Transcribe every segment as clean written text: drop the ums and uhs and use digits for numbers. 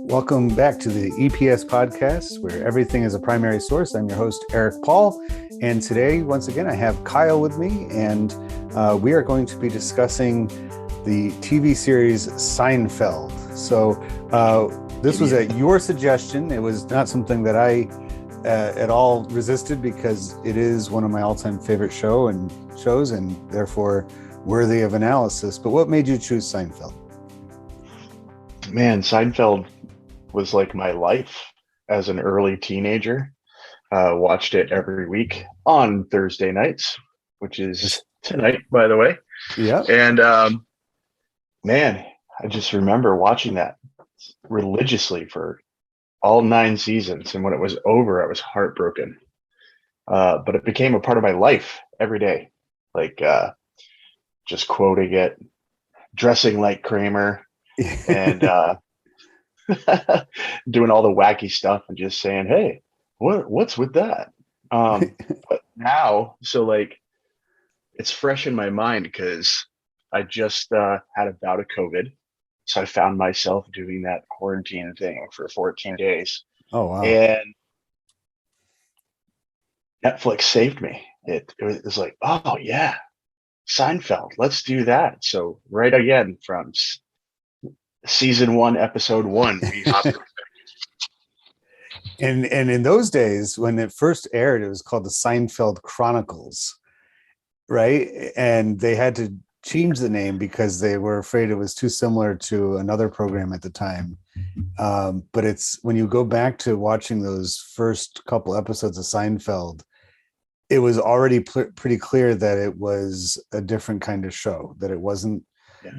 Welcome back to the EPS podcast, where everything is a primary source. I'm your host, Eric Paul. And today, once again, I have Kyle with me, and we are going to be discussing the TV series Seinfeld. So this was at your suggestion. It was not something that I at all resisted, because it is one of my all-time favorite shows and therefore worthy of analysis. But what made you choose Seinfeld? Man, Seinfeld was like my life as an early teenager. Watched it every week on Thursday nights, which is tonight, by the way. Yeah. And man, I just remember watching that religiously for all 9 seasons. And when it was over, I was heartbroken. But it became a part of my life every day. Like just quoting it, dressing like Kramer, and doing all the wacky stuff and just saying, hey, what's with that? But now, so like, it's fresh in my mind because I just had a bout of COVID. So I found myself doing that quarantine thing for 14 days. Oh, wow. And Netflix saved me. It was like, oh yeah, Seinfeld, let's do that. So right again from season 1, episode 1, we hopped. And in those days, when it first aired, it was called the Seinfeld Chronicles, right? And they had to change the name because they were afraid it was too similar to another program at the time. But it's when you go back to watching those first couple episodes of Seinfeld, it was already pretty clear that it was a different kind of show, that it wasn't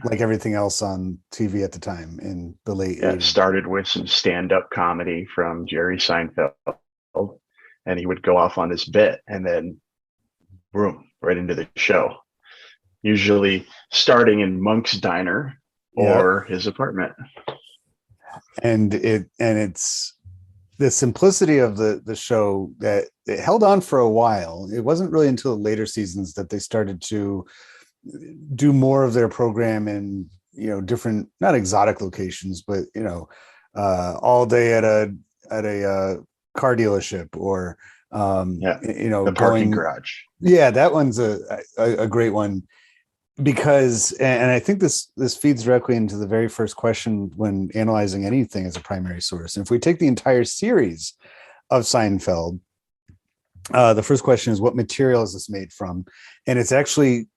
like everything else on TV at the time in the late 80s. It started with some stand-up comedy from Jerry Seinfeld, and he would go off on this bit and then boom, right into the show. Usually starting in Monk's diner or his apartment. And it's the simplicity of the show that it held on for a while. It wasn't really until the later seasons that they started to do more of their program in, different, not exotic locations, but, all day at a car dealership or, the parking garage. Yeah, that one's a great one, because, and I think this feeds directly into the very first question when analyzing anything as a primary source. And if we take the entire series of Seinfeld, the first question is, what material is this made from? And it's actually,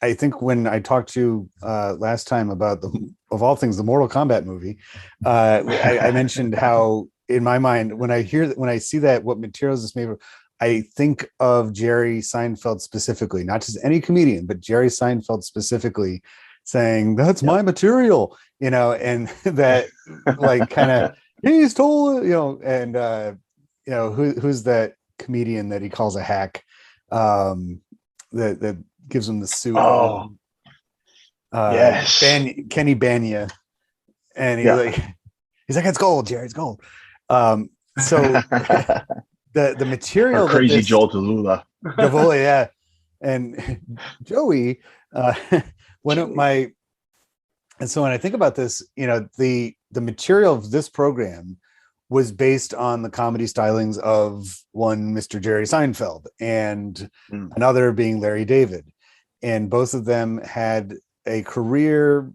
I think when I talked to you last time about of all things, the Mortal Kombat movie, I mentioned how, in my mind, when I see that, what material is this made from, I think of Jerry Seinfeld specifically, not just any comedian, but Jerry Seinfeld specifically saying, that's my material, and that like kind of, he's told, and who's that comedian that he calls a hack, that gives him the suit. Yes. Kenny Bania. And he's like, it's gold, Jerry, it's gold. So the material, or crazy Joel Tallulah. Yeah. And Joey, and so when I think about this, the material of this program was based on the comedy stylings of one Mr. Jerry Seinfeld and another being Larry David. And both of them had a career,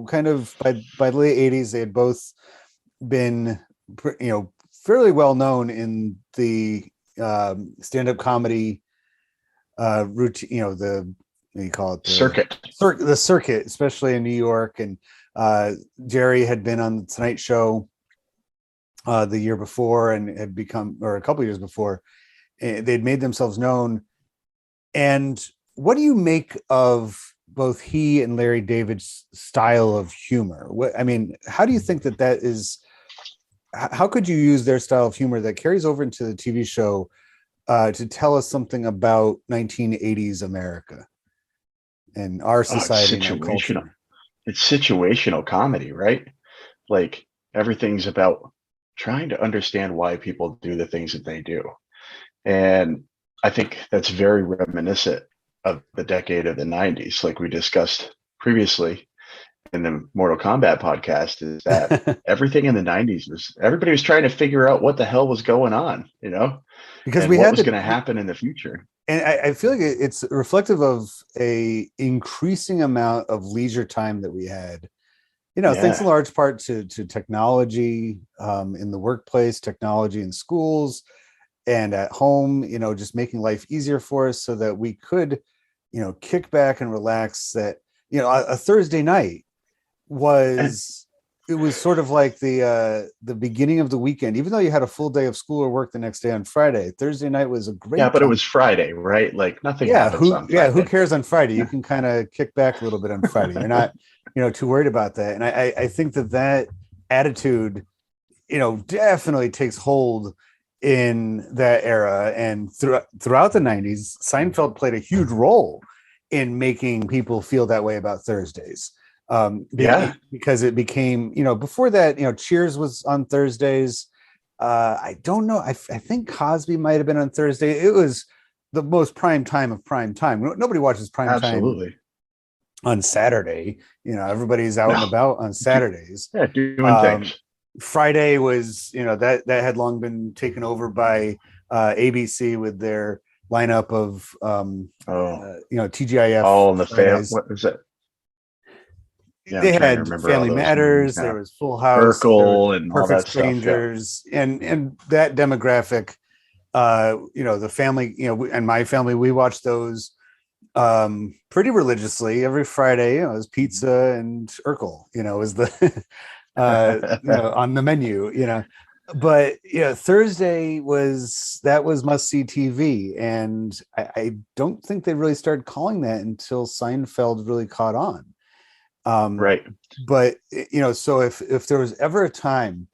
kind of by the late 80s, they had both been, fairly well known in the stand-up comedy routine, the, what do you call it? The circuit, especially in New York. And Jerry had been on the Tonight Show the year before, and had become, or a couple of years before, they'd made themselves known. And what do you make of both he and Larry David's style of humor? How do you think that is, how could you use their style of humor that carries over into the TV show to tell us something about 1980s America and our society and our culture? It's situational comedy, right? Like, everything's about trying to understand why people do the things that they do. And I think that's very reminiscent of the decade of the 90s, like we discussed previously. in the Mortal Kombat podcast is that everything in the 90s was everybody was trying to figure out what the hell was going on, because and we what had was going to happen in the future. and I feel like it's reflective of a increasing amount of leisure time that we had. Thanks in Yeah. large part to technology in the workplace, technology in schools and at home, just making life easier for us so that we could, kick back and relax. That, a Thursday night And it was sort of like the beginning of the weekend. Even though you had a full day of school or work the next day on Friday, Thursday night was a yeah, great but it time. was Friday, right? Like nothing Yeah, happens who on yeah, who Friday. cares on Friday? You can kind of kick back a little bit on Friday. You're not, too worried about that. And I think that attitude, definitely takes hold in that era. And throughout the 90s, Seinfeld played a huge role in making people feel that way about Thursdays. Yeah, Because it became, before that, Cheers was on Thursdays. I don't know. I think Cosby might have been on Thursday. It was the most prime time of prime time. Nobody watches prime time absolutely. on Saturday. Everybody's out and No, about on Saturdays. yeah, doing Um, things. Friday was, that had long been taken over by ABC with their lineup of, Oh, TGIF all in the fail. Fridays. What is it? Yeah, I'm They trying to had remember all Family those names Matters, there now. was Full House, there was Urkel and all Perfect that stuff. Yeah. Strangers, and that demographic, the family, and my family, we watched those pretty religiously every Friday. It was pizza and Urkel, was the on the menu, but Thursday was must see TV, and I don't think they really started calling that until Seinfeld really caught on. Right. But so if there was ever a time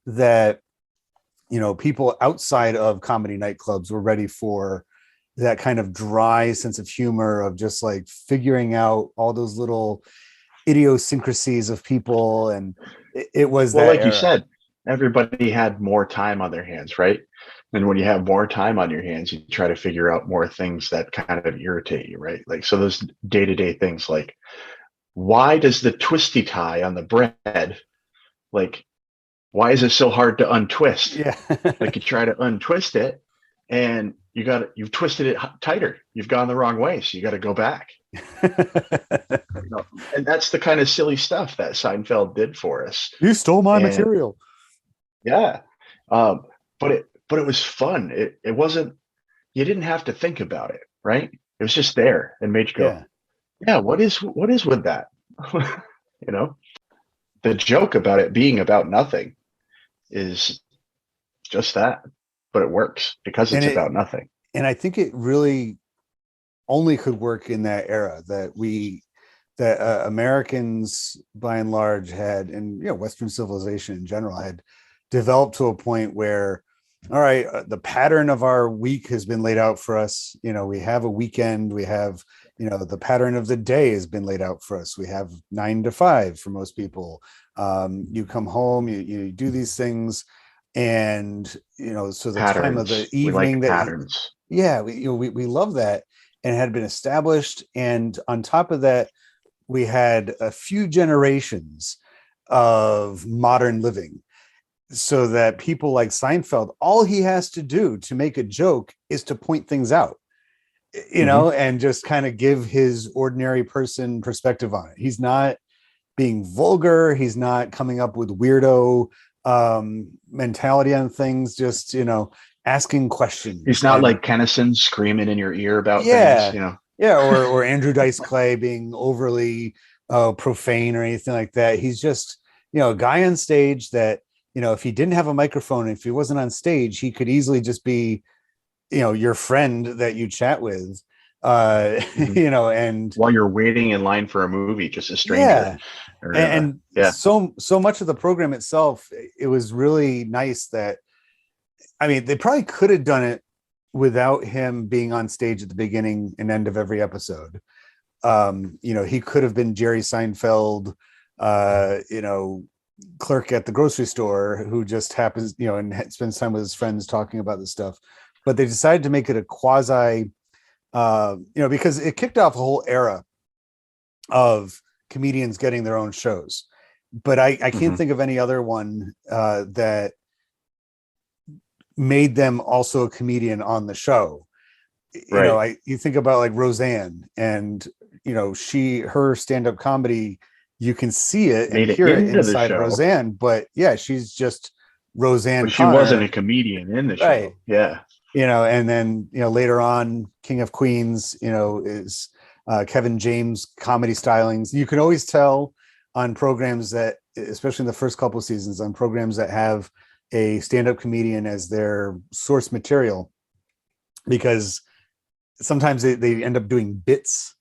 that people outside of comedy nightclubs were ready for that kind of dry sense of humor of just like figuring out all those little idiosyncrasies of people, and it was Well, that like you era. said, everybody had more time on their hands, right? And when you have more time on your hands, you try to figure out more things that kind of irritate you, right? Like, so those day to day things like, why does the twisty tie on the bread, like, why is it so hard to untwist? Yeah. Like, you try to untwist it and you've twisted it tighter. You've gone the wrong way. So you got to go back. And that's the kind of silly stuff that Seinfeld did for us. You stole my And material. yeah, um, but it was fun. It wasn't. You didn't have to think about it, right? It was just there and made you go, Yeah. yeah. What is with that? you know, the joke about it being about nothing is just that, but it works because And it's about nothing. I think it really only could work in that era that Americans by and large had, and Western civilization in general had developed to a point where, all right, the pattern of our week has been laid out for us. We have a weekend, we have, the pattern of the day has been laid out for us. We have 9 to 5 for most people. You come home, you do these things, and so the time of the Patterns. We evening like that, patterns. yeah, we love that, and it had been established. And on top of that, we had a few generations of modern living, so that people like Seinfeld, all he has to do to make a joke is to point things out, Hmm. and just kind of give his ordinary person perspective on it. He's not being vulgar. He's not coming up with weirdo mentality on things, just, asking He's questions. not And like Kennison screaming in your ear about things, yeah, yeah, or Andrew Dice Clay being overly profane or anything like that. He's just, a guy on stage that, if he didn't have a microphone, if he wasn't on stage, he could easily just be, your friend that you chat with, Mhm. and While you're waiting in line for a movie, just a stranger. yeah. Or And yeah, so much of the program itself, it was really nice that, I mean, they probably could have done it without him being on stage at the beginning and end of every episode. He could have been Jerry Seinfeld, clerk at the grocery store who just happens, and spends time with his friends talking about this stuff. But they decided to make it a quasi, because it kicked off a whole era of comedians getting their own shows, but I can't think of any other one that made them also a comedian on the show. You know, you think about like Roseanne, and you know, her stand-up comedy, you can see it and hear it inside Roseanne, but yeah, she's just Roseanne but she Connor. wasn't a comedian in the show. Yeah. You know, and then, you know, later on, King of Queens, you know, is Kevin James comedy stylings. You can always tell on programs that, especially in the first couple of seasons, on programs that have a stand-up comedian as their source material, because sometimes they end up doing bits.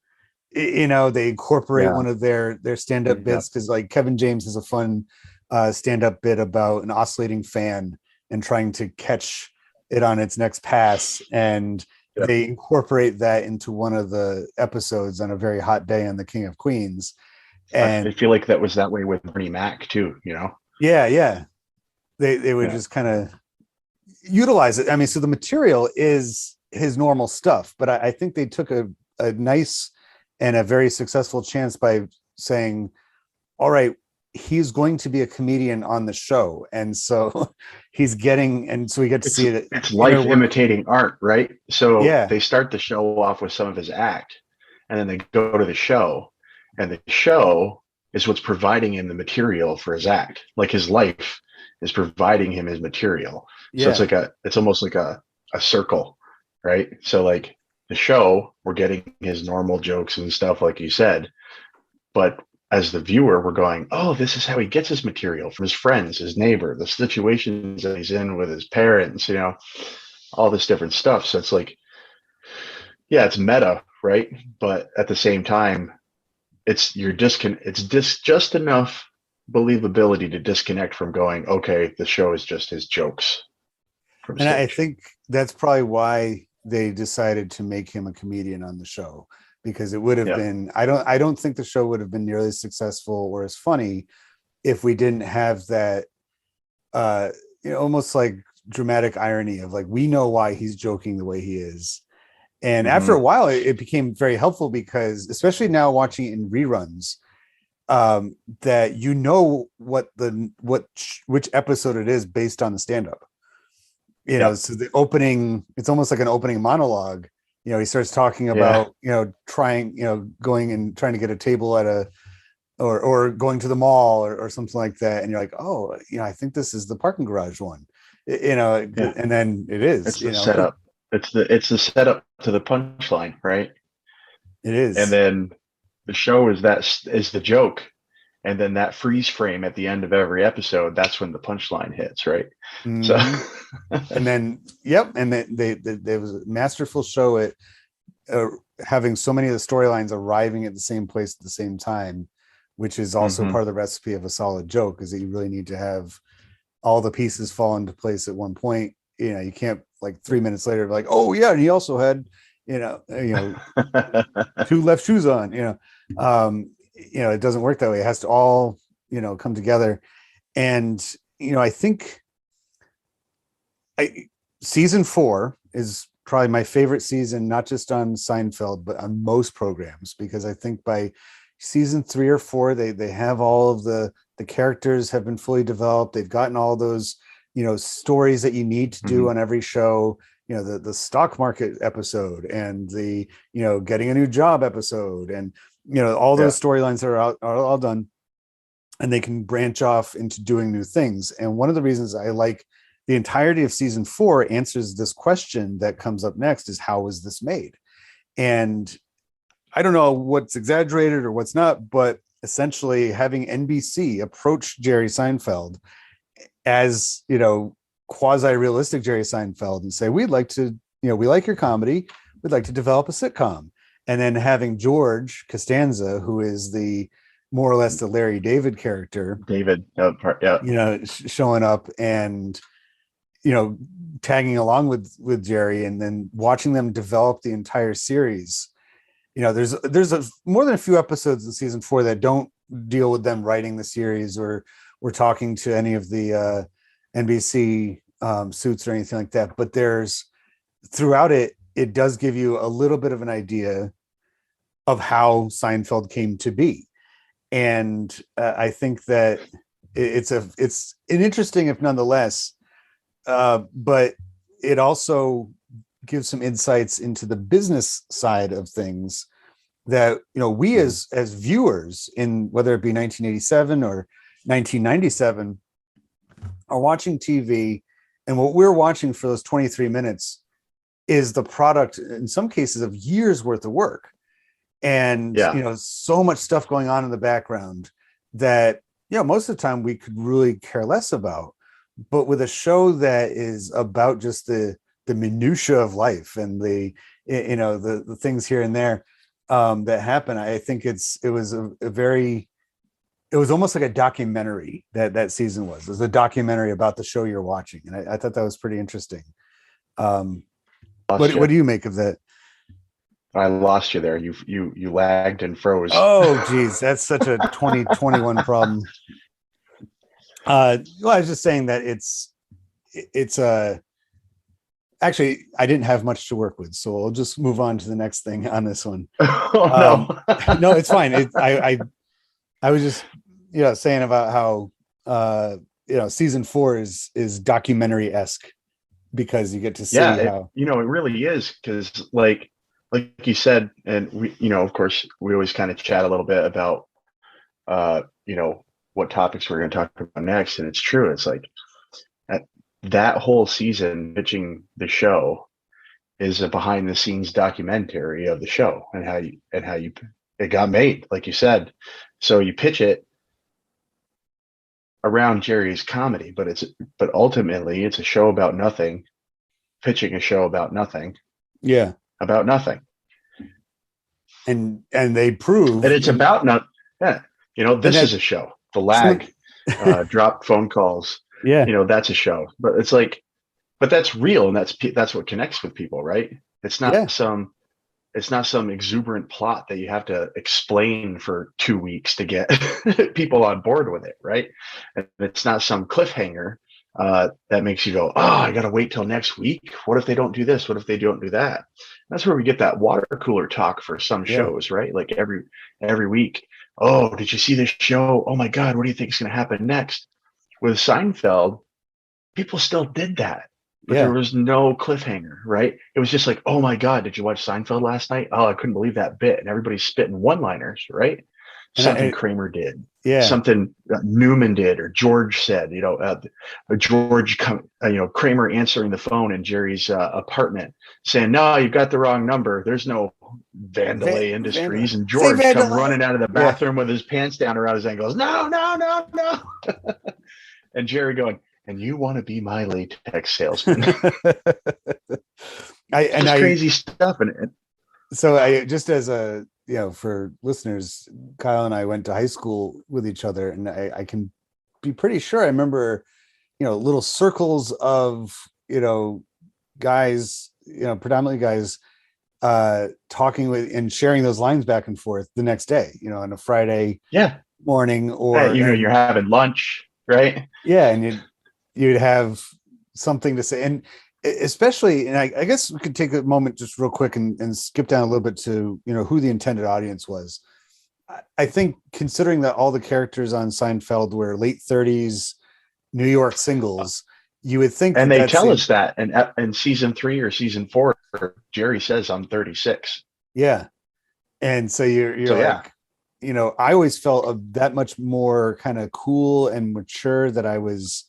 You know, they incorporate one of their stand-up bits, because like Kevin James has a fun stand-up bit about an oscillating fan and trying to catch it on its next pass, and they incorporate that into one of the episodes on a very hot day on the King of Queens. And I feel like that was that way with Bernie Mac too, you know. They would just kind of utilize it. I mean, so the material is his normal stuff, but I think they took a nice and a very successful chance by saying, all right, he's going to be a comedian on the show, and so he's getting, and so we get to see it. It's life imitating art, right? So they start the show off with some of his act, and then they go to the show, and the show is what's providing him the material for his act. Like his life is providing him his material. So it's almost like a circle, right? So like the show, we're getting his normal jokes and stuff, like you said, but as the viewer, we're going, oh, this is how he gets his material from his friends, his neighbor, the situations that he's in with his parents, you know, all this different stuff. So it's like, yeah, it's meta, right? But at the same time, it's just enough believability to disconnect from going, okay, the show is just his jokes. And I think that's probably why they decided to make him a comedian on the show, because it would have been, I don't think the show would have been nearly as successful or as funny if we didn't have that you know, almost like dramatic irony of like, we know why he's joking the way he is. And after a while it became very helpful, because especially now watching it in reruns, that you know which episode it is based on the stand-up. You know, so the opening, it's almost like an opening monologue. You know, he starts talking about, you know, going and trying to get a table at or going to the mall or something like that. And you're like, oh, you know, I think this is the parking garage one, you know, and then it is, it's the setup. It's the setup to the punchline, right? It is. And then the show is the joke. And then that freeze frame at the end of every episode, that's when the punchline hits, right? So, and then, and there was a masterful show at having so many of the storylines arriving at the same place at the same time, which is also part of the recipe of a solid joke, is that you really need to have all the pieces fall into place at one point. You know, you can't like 3 minutes later be like, oh yeah, and he also had, you know, two left shoes on, you know, it doesn't work that way. It has to all, you know, come together. And, you know, I think season 4 is probably my favorite season, not just on Seinfeld, but on most programs, because I think by season 3 or 4, they have all of the characters have been fully developed. They've gotten all those, you know, stories that you need to do on every show. You know, the stock market episode, and the, you know, getting a new job episode, and, you know, all those storylines are all done, and they can branch off into doing new things. And one of the reasons I like the entirety of season 4 answers this question that comes up next, is how was this made? And I don't know what's exaggerated or what's not, but essentially having NBC approach Jerry Seinfeld as, you know, quasi-realistic Jerry Seinfeld and say, we'd like to, you know, we like your comedy, we'd like to develop a sitcom. And then having George Costanza, who is the more or less the Larry David character, you know, showing up and, you know, tagging along with Jerry, and then watching them develop the entire series. You know, there's more than a few episodes in season 4 that don't deal with them writing the series or talking to any of the NBC suits or anything like that. But there's, throughout it does give you a little bit of an idea of how Seinfeld came to be. And I think that it's an interesting, if nonetheless, but it also gives some insights into the business side of things that, we as viewers, in whether it be 1987 or 1997, are watching TV, and what we're watching for those 23 minutes is the product, in some cases, of years worth of work. And so much stuff going on in the background that most of the time we could really care less about. But with a show that is about just the minutia of life and the things here and there that happen, I think it was almost like a documentary. That season was a documentary about the show you're watching, and I thought that was pretty interesting. What do you make of that? I lost you there. You lagged and froze. Oh, geez, that's such a 2021 problem. Well, I was just saying that it's actually, I didn't have much to work with, so I'll just move on to the next thing on this one. Oh, no. No, it's fine. I was just saying about how season 4 is documentary-esque, because you get to see how it really is, because like you said, and we of course we always kind of chat a little bit about what topics we're going to talk about next, and it's true. It's like that whole season pitching the show is a behind the scenes documentary of the show and how it got made, like you said. So you pitch it around Jerry's comedy, but ultimately it's a show about nothing, pitching a show about nothing. Yeah. About nothing. And they prove that it's about not. Yeah. This is a show. The lag, dropped phone calls. Yeah. That's a show. But it's like, but that's real, and that's what connects with people, right? It's not some exuberant plot that you have to explain for 2 weeks to get people on board with it, right? And it's not some cliffhanger that makes you go, oh, I got to wait till next week. What if they don't do this? What if they don't do that? That's where we get that water cooler talk for some shows, right? Like every week. Oh, did you see this show? Oh my God, what do you think is going to happen next? With Seinfeld, people still did that, but there was no cliffhanger, right? It was just like, oh my God, did you watch Seinfeld last night? Oh, I couldn't believe that bit. And everybody's spitting one-liners, right? Something Kramer did, something Newman did, or George said, Kramer answering the phone in Jerry's apartment saying, no, you've got the wrong number. There's no Vandalay Industries. And George come running out of the bathroom with his pants down around his ankles. No. And Jerry going, and you want to be my latex salesman. Crazy stuff in it. So I just, as a, for listeners, Kyle and I went to high school with each other, and I can be pretty sure I remember, little circles of, guys, predominantly guys, talking with and sharing those lines back and forth the next day, on a Friday morning, or you're having lunch, right? Yeah, and you'd have something to say, and especially, and I guess we could take a moment just real quick and skip down a little bit to who the intended audience was. I think, considering that all the characters on Seinfeld were late 30s New York singles, you would think, and they tell us that in season 3 or season 4, Jerry says I'm 36. Yeah, and so you're so, like, I always felt that much more kind of cool and mature that I was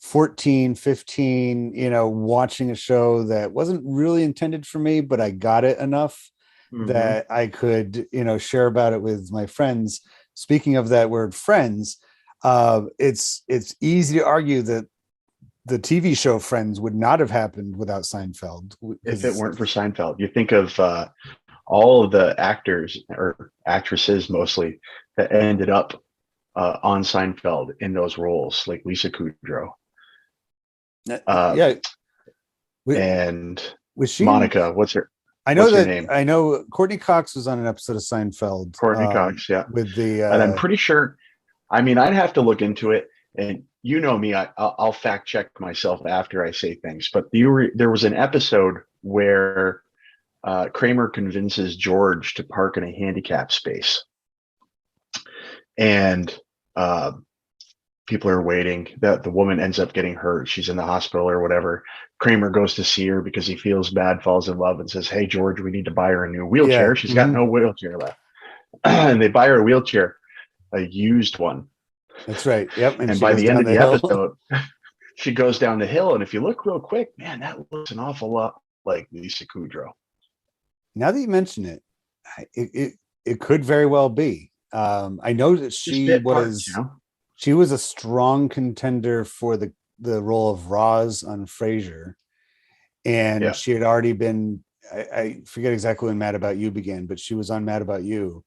14, 15, watching a show that wasn't really intended for me, but I got it enough that I could, share about it with my friends. Speaking of that word, friends, it's easy to argue that the TV show Friends would not have happened without Seinfeld. If it weren't for Seinfeld. You think of all of the actors or actresses mostly that ended up on Seinfeld in those roles, like Lisa Kudrow. And was she Monica? What's her name? I know Courtney Cox was on an episode of Seinfeld. Courtney Cox, with the and I'm pretty sure. I mean, I'd have to look into it, and me, I'll fact check myself after I say things. But there was an episode where Kramer convinces George to park in a handicap space, and people are waiting. That the woman ends up getting hurt. She's in the hospital or whatever. Kramer goes to see her because he feels bad, falls in love, and says, "Hey, George, we need to buy her a new wheelchair. Yeah. She's got no wheelchair left." And they buy her a wheelchair, a used one. That's right. Yep. And And she by goes the end down of the the hill. episode, she goes down the hill. And if you look real quick, man, that looks an awful lot like Lisa Kudrow. Now that you mention it, it could very well be. I know that she was a strong contender for the role of Roz on Frasier, and she had already been. I forget exactly when Mad About You began, but she was on Mad About You,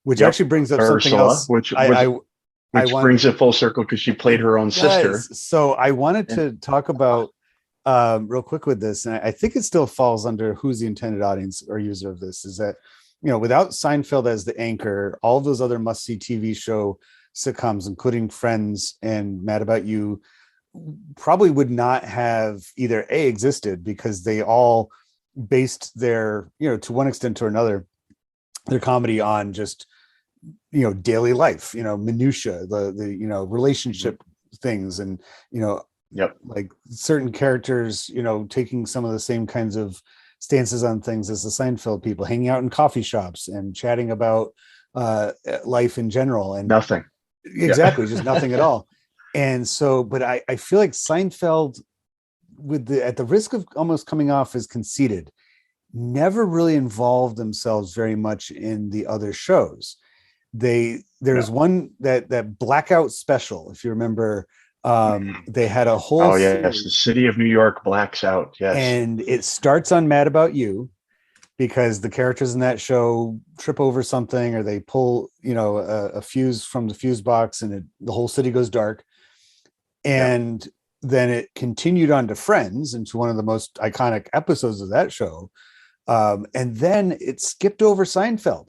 which actually brings up something else. Which brings it full circle because she played her own sister. So I wanted to talk about real quick with this, and I think it still falls under who's the intended audience or user of this, is that, without Seinfeld as the anchor, all of those other must-see TV show sitcoms, including Friends and Mad About You, probably would not have either existed, because they all based their, to one extent or another, their comedy on just, daily life, minutia, the relationship things, and, like certain characters, taking some of the same kinds of stances on things as the Seinfeld people, hanging out in coffee shops and chatting about life in general, and nothing. Exactly. Just nothing at all. And so, but I feel like Seinfeld, at the risk of almost coming off as conceited, never really involved themselves very much in the other shows. There's one that Blackout special, if you remember, they had a whole series. The city of New York blacks out. Yes. And it starts on Mad About You, because the characters in that show trip over something, or they pull, a fuse from the fuse box, and the whole city goes dark. And then it continued on to Friends, into one of the most iconic episodes of that show. And then it skipped over Seinfeld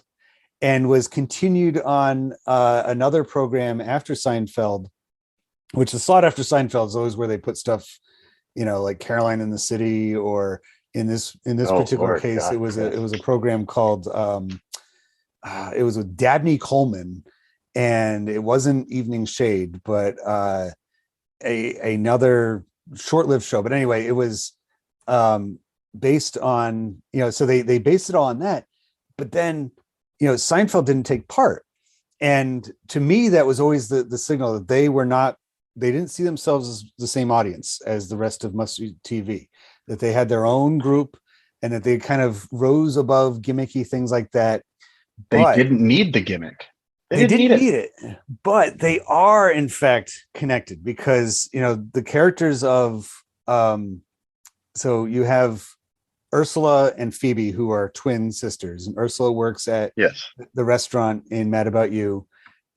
and was continued on another program after Seinfeld, which is sought after Seinfeld is always where they put stuff, like Caroline in the City, or in this particular case, it was a program called it was with Dabney Coleman, and it wasn't Evening Shade, but another short-lived show. But anyway, it was based on, so they based it all on that. But then, Seinfeld didn't take part. And to me, that was always the signal that they didn't see themselves as the same audience as the rest of must-see TV, that they had their own group, and that they kind of rose above gimmicky things like that. They didn't need the gimmick. They didn't need it, but they are in fact connected, because, the characters of, so you have Ursula and Phoebe, who are twin sisters, and Ursula works at the restaurant in Mad About You,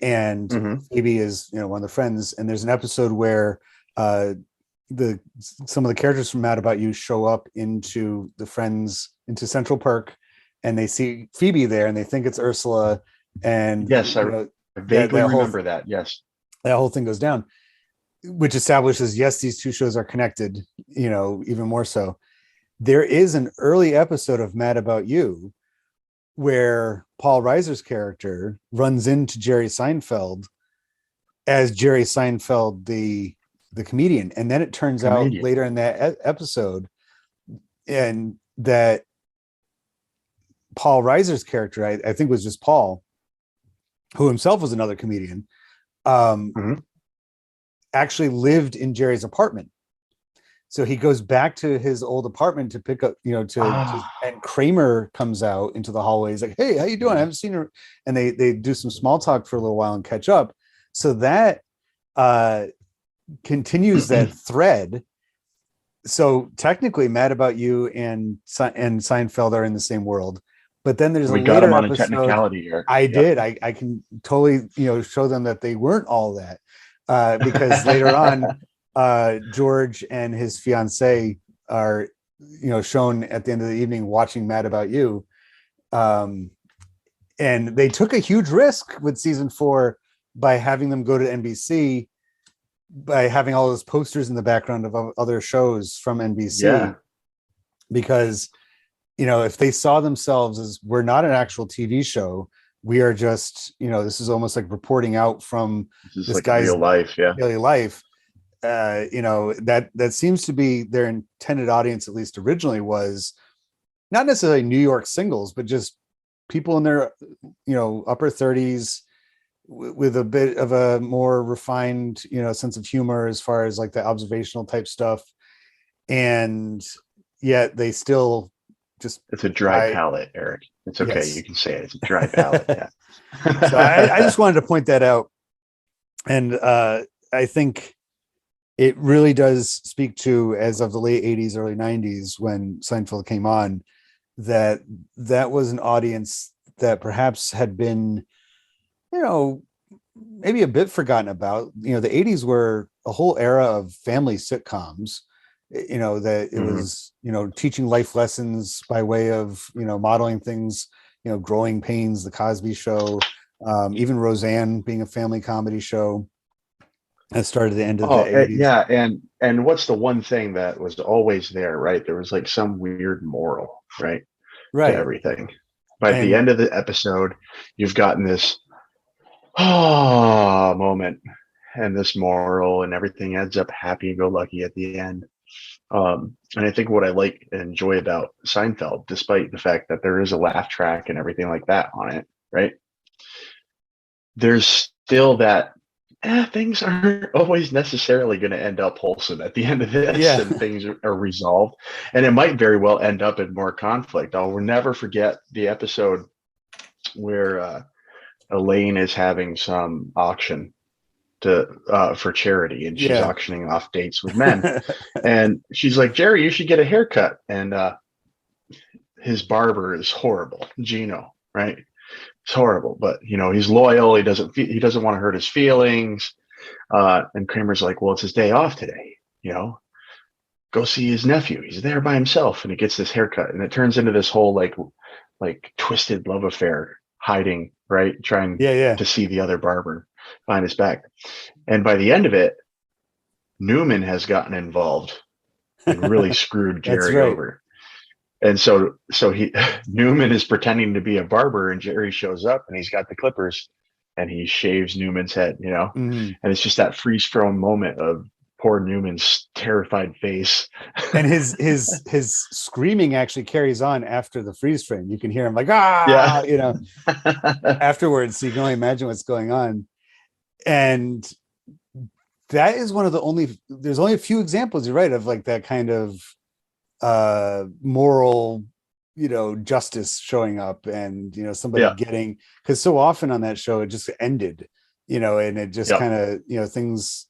and Phoebe is, one of the friends. And there's an episode where some of the characters from Mad About You show up into into Central Park, and they see Phoebe there, and they think it's Ursula. And I vaguely remember that. Yes, that whole thing goes down, which establishes, yes, these two shows are connected, even more so. There is an early episode of Mad About You where Paul Reiser's character runs into Jerry Seinfeld as Jerry Seinfeld, the comedian. And then it turns out later in that episode, and that Paul Reiser's character, I think was just Paul, who himself was another comedian, actually lived in Jerry's apartment. So he goes back to his old apartment to pick up, and Kramer comes out into the hallway. He's like, "Hey, how you doing? I haven't seen her." And they do some small talk for a little while and catch up. So that continues that thread. So technically, Mad About You and Seinfeld are in the same world. But then there's a later episode. A technicality here. I can totally, show them that they weren't all that, because later on, George and his fiance are, shown at the end of the evening watching Mad About You. And they took a huge risk with season 4 by having them go to NBC, by having all those posters in the background of other shows from NBC, because, if they saw themselves as, we're not an actual TV show, we are just, this is almost like reporting out from This is this like guy's real life. Yeah. daily life. That seems to be their intended audience, at least originally, was not necessarily New York singles, but just people in their, upper 30s with a bit of a more refined, sense of humor as far as like the observational type stuff. And yet they still just, It's a dry palate, Eric. It's okay. yes. You can say it. It's a dry palate. Yeah. So I just wanted to point that out. And I think it really does speak to, as of the late 80s, early 90s, when Seinfeld came on, that was an audience that perhaps had been, maybe a bit forgotten about. The 80s were a whole era of family sitcoms, that it was, teaching life lessons by way of, modeling things, Growing Pains, The Cosby Show, even Roseanne being a family comedy show that started at the end of the 80s. Yeah. And what's the one thing that was always there, right? There was like some weird moral, right? To everything. By the end of the episode, you've gotten this moment and this moral, and everything ends up happy-go-lucky at the end. And I think what I like and enjoy about Seinfeld, despite the fact that there is a laugh track and everything like that on it, right? There's still that things aren't always necessarily going to end up wholesome at the end of this, and things are resolved, and it might very well end up in more conflict. I'll never forget the episode where Elaine is having some auction for charity, and she's auctioning off dates with men. And she's like, Jerry, you should get a haircut. And his barber is horrible, Gino, right? It's horrible, but he's loyal. He doesn't want to hurt his feelings. And Kramer's like, well, it's his day off today. Go see his nephew. He's there by himself, and he gets this haircut, and it turns into this whole like twisted love affair, hiding, right? Trying to see the other barber behind his back. And by the end of it, Newman has gotten involved and really screwed Jerry over. And so Newman is pretending to be a barber, and Jerry shows up, and he's got the clippers, and he shaves Newman's head, and it's just that freeze thrown moment of poor Newman's terrified face. And his screaming actually carries on after the freeze frame. You can hear him like, afterwards. So you can only imagine what's going on. And that is one of there's only a few examples, you're right, of like that kind of moral, justice showing up, and, somebody getting, because so often on that show, it just ended, and it just kind of, things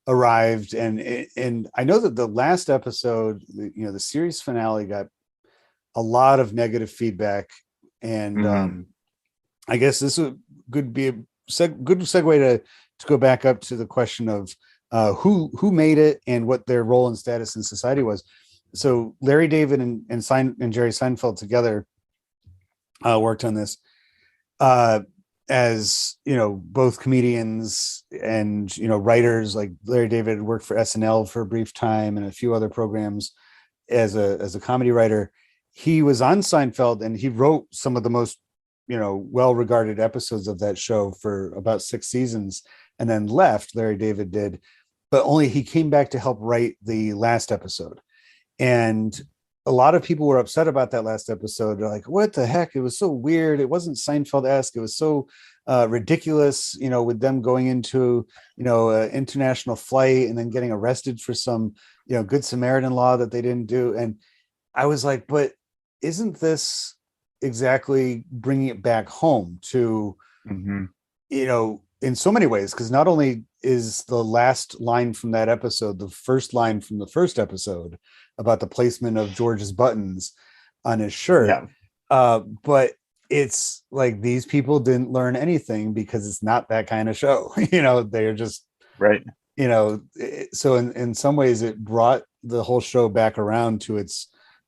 arrived. And I know that the last episode, the series finale, got a lot of negative feedback. And I guess this could be a good segue to go back up to the question of who made it and what their role and status in society was. So Larry David and Jerry Seinfeld together worked on this as, both comedians and, writers. Like Larry David worked for SNL for a brief time and a few other programs as a comedy writer. He was on Seinfeld, and he wrote some of the most, well-regarded episodes of that show for about 6 seasons, and then left. Larry David did, but only he came back to help write the last episode. And a lot of people were upset about that last episode. They're like, what the heck? It was so weird. It wasn't Seinfeld-esque. It was so ridiculous, with them going into, international flight and then getting arrested for some, Good Samaritan law that they didn't do. And I was like, but isn't this exactly bringing it back home to, in so many ways? Because not only is the last line from that episode the first line from the first episode about the placement of George's buttons on his shirt, but it's like these people didn't learn anything, because it's not that kind of show. They're just right. So in some ways it brought the whole show back around to its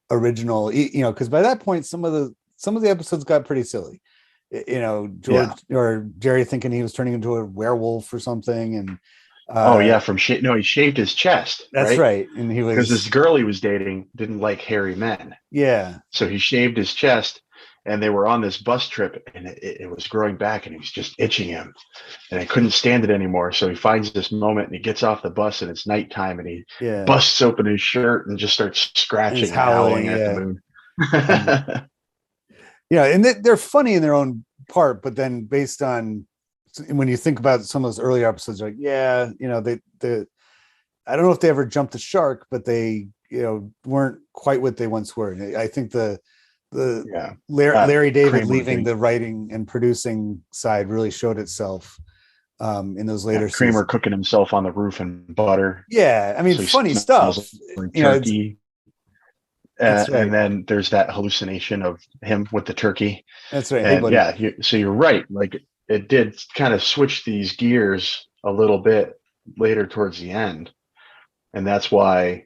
original, because by that point some of the episodes got pretty silly. George or Jerry thinking he was turning into a werewolf or something, and he shaved his chest. That's right. And he was, because this girl he was dating didn't like hairy men. Yeah. So he shaved his chest, and they were on this bus trip, and it was growing back, and he was just itching him, and I couldn't stand it anymore. So he finds this moment, and he gets off the bus, and it's nighttime, and he Yeah. busts open his shirt and just starts And it's scratching and howling. howling at the Yeah. moon. Yeah. And they're funny in their own part, but then based on when you think about some of those earlier episodes, like, yeah, I don't know if they ever jumped the shark, but they, weren't quite what they once were. And I think the Larry David Kramer leaving the writing and producing side really showed itself in those later Kramer seasons. cooking himself on the roof in butter. Yeah, I mean, So he funny smells stuff. like You know, it's, turkey. that's right. And then there's that hallucination of him with the turkey. That's right. Hey, And buddy. so you're right. Like, it did kind of switch these gears a little bit later towards the end. And that's when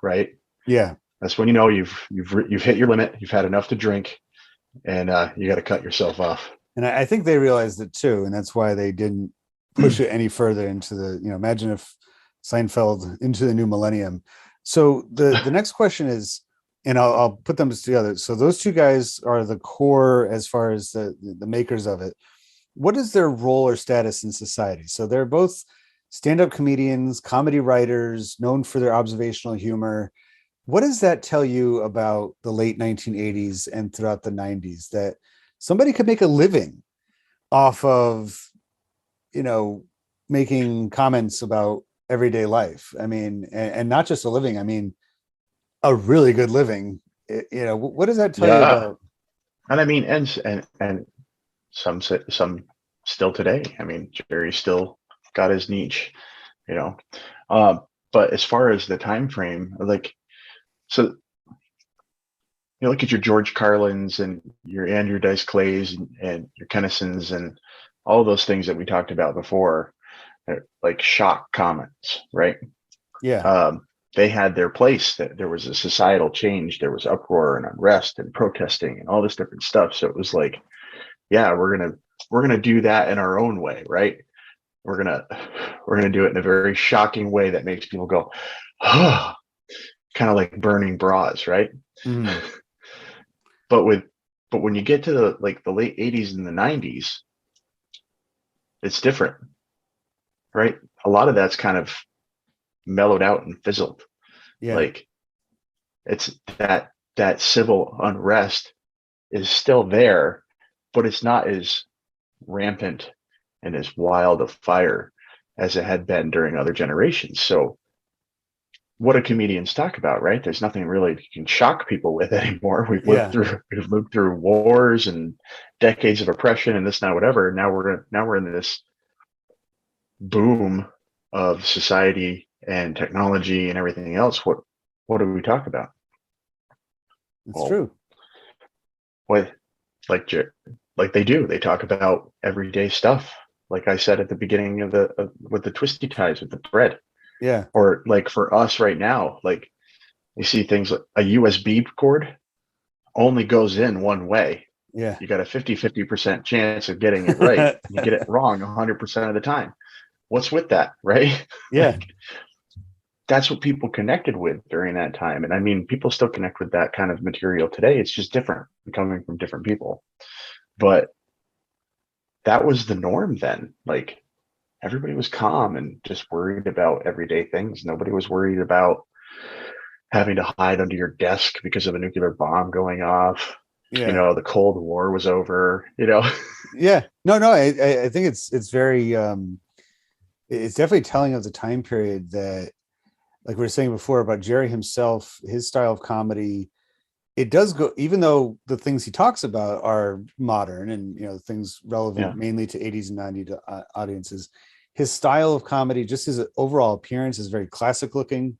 right? Yeah. That's when you've hit your limit. You've had enough to drink, and you got to cut yourself off. And I think they realized it too, and that's why they didn't push it any further into the. Imagine if Seinfeld into the new millennium. So the next question is, and I'll put them together. So those two guys are the core as far as the makers of it. What is their role or status in society? So they're both stand-up comedians, comedy writers, known for their observational humor. What does that tell you about the late 1980s and throughout the 90s, that somebody could make a living off of, making comments about everyday life? I mean, and not just a living, I mean, a really good living. What does that tell you about? And I mean, and some still today. I mean, Jerry still got his niche, you know. But as far as the time frame, like, so you look at your George Carlins and your Andrew Dice Clays and your Kennisons and all those things that we talked about before, like shock comments, right? Yeah. They had their place. That there was a societal change, there was uproar and unrest and protesting and all this different stuff. So it was like, yeah, we're gonna do that in our own way, right? We're gonna do it in a very shocking way that makes people go, oh, kind of like burning bras, right? Mm. But when you get to the late 80s and the 90s, it's different, right? A lot of that's kind of mellowed out and fizzled. Yeah. Like, it's that civil unrest is still there, but it's not as rampant and as wild a fire as it had been during other generations. So what do comedians talk about, right? There's nothing really you can shock people with anymore. We've lived through wars and decades of oppression and this, now, whatever. Now we're in this boom of society and technology and everything else. What do we talk about? It's true. What, like they do. They talk about everyday stuff. Like I said at the beginning of with the twisty ties with the bread. Yeah. Or like for us right now, like you see things like a USB cord only goes in one way. Yeah. You got a 50% chance of getting it right. You get it wrong 100% of the time. What's with that, right? Yeah. Like, that's what people connected with during that time. And I mean, people still connect with that kind of material today. It's just different, coming from different people. But that was the norm then. Like, everybody was calm and just worried about everyday things. Nobody was worried about having to hide under your desk because of a nuclear bomb going off. Yeah. The Cold War was over, Yeah. No, I think it's very it's definitely telling of the time period that, like we were saying before about Jerry himself, his style of comedy, it does go, even though the things he talks about are modern and things relevant mainly to 80s and 90s audiences, his style of comedy, just his overall appearance, is very classic looking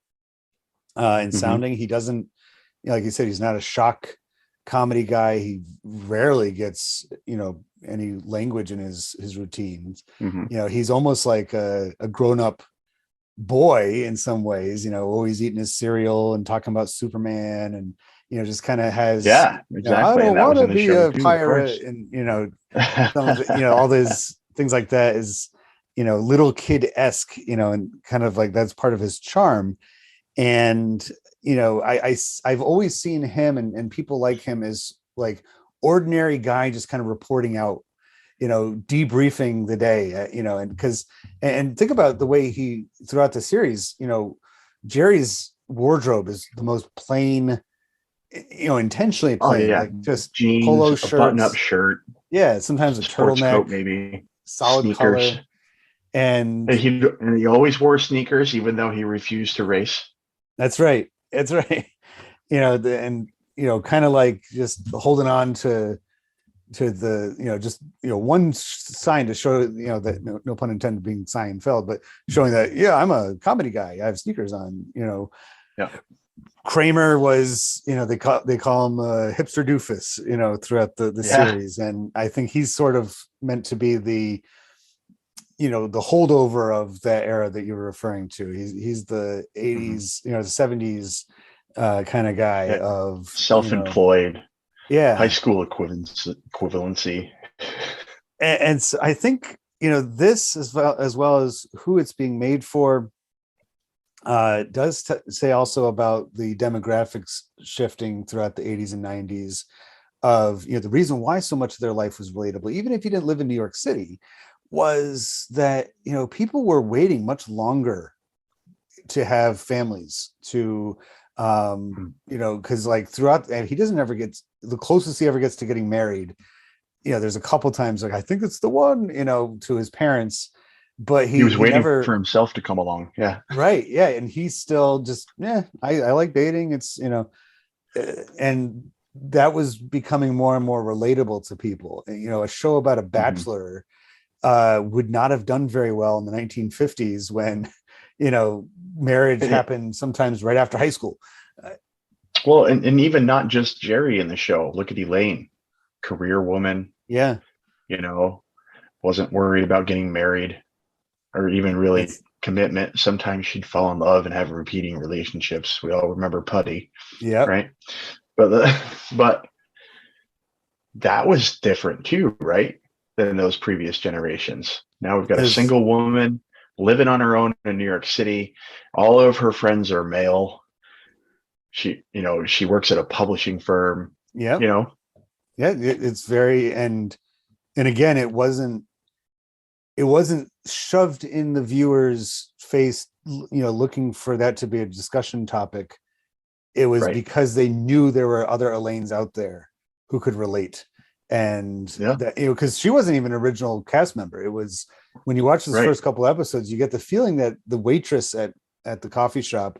and sounding. He doesn't, like you said, he's not a shock comedy guy. He rarely gets any language in his routines. He's almost like a grown-up boy in some ways, always eating his cereal and talking about Superman, and just kind of has, exactly. I don't want to be a pirate, and some of the, all these things like that is little kid-esque, and kind of like that's part of his charm. And I've always seen him and people like him as like ordinary guy just kind of reporting out, debriefing the day, and because, and think about the way he throughout the series, Jerry's wardrobe is the most plain, intentionally Oh plain, yeah, like just jeans, polo a button-up shirts. shirt, Yeah, sometimes a sports coat, turtleneck, maybe solid sneakers. color. And And he always wore sneakers, even though he refused to race. that's right. That's right. And kind of like just holding on to the, just, one sign to show, that no pun intended being Seinfeld, but showing that, yeah, I'm a comedy guy. I have sneakers on, Yeah. Kramer was, they call him hipster doofus, throughout the series. And I think he's sort of meant to be the holdover of that era that you were referring to. He's the 80s, the 70s kind of guy of self-employed, high yeah, school equivalency. and so I think this as well as who it's being made for does say also about the demographics shifting throughout the 80s and 90s of the reason why so much of their life was relatable, even if you didn't live in New York City, was that people were waiting much longer to have families, to because like throughout, and he doesn't ever get, the closest he ever gets to getting married, there's a couple times like I think it's the one, to his parents, but He was he waiting never, for himself to come along. Yeah. right, yeah, and he's still just, I like dating, it's and that was becoming more and more relatable to people. A show about a bachelor would not have done very well in the 1950s when marriage happened sometimes right after high school. Well, and even not just Jerry in the show. Look at Elaine, career woman. Yeah. Wasn't worried about getting married or even really commitment. Sometimes she'd fall in love and have repeating relationships. We all remember Putty. Yeah. Right. But that was different too, right? Than those previous generations. Now we've got a single woman living on her own in New York City. All of her friends are male. She works at a publishing firm. Yeah. Yeah. It's very, and again, it wasn't shoved in the viewer's face, looking for that to be a discussion topic. It was because they knew there were other Elaines out there who could relate. And that, because she wasn't even an original cast member. It was, when you watch this first couple episodes, you get the feeling that the waitress at the coffee shop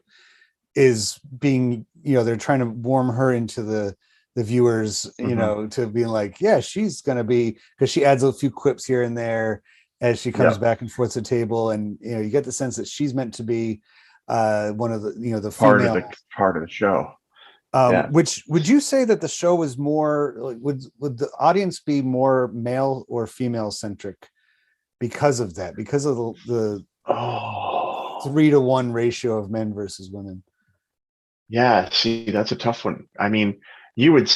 is being, they're trying to warm her into the viewers, to being like, yeah, she's going to be, because she adds a few quips here and there as she comes back and forth to the table. And, you get the sense that she's meant to be one of the, the female part of the show. Which would you say that the show was more, would the audience be more male or female centric because of that, because of the 3-to-1 ratio of men versus women? Yeah, see, that's a tough one. I mean, you would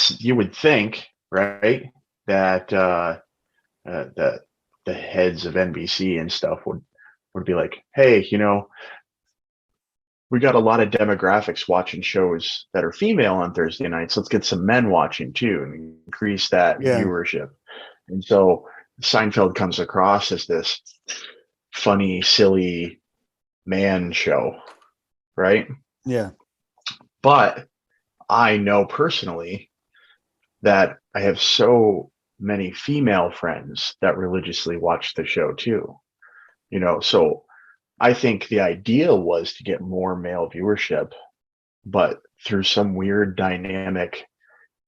think, right, that the heads of NBC and stuff would be like, hey, we got a lot of demographics watching shows that are female on Thursday nights. Let's get some men watching too and increase that viewership. And so Seinfeld comes across as this funny, silly man show, right? Yeah. But I know personally that I have so many female friends that religiously watch the show too. So I think the idea was to get more male viewership, but through some weird dynamic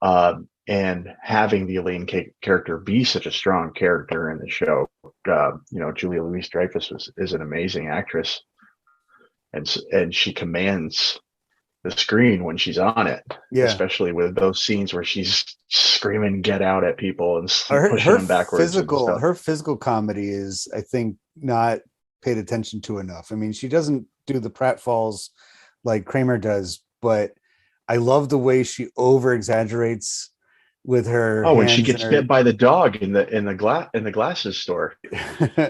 and having the Elaine character be such a strong character in the show, Julia Louis-Dreyfus is an amazing actress, and she commands the screen when she's on it, especially with those scenes where she's screaming "get out" at people and pushing them backwards. Her physical comedy is, I think, not paid attention to enough. I mean, she doesn't do the pratfalls like Kramer does, but I love the way she over exaggerates with her. Oh, when she gets bit by the dog in the glasses store,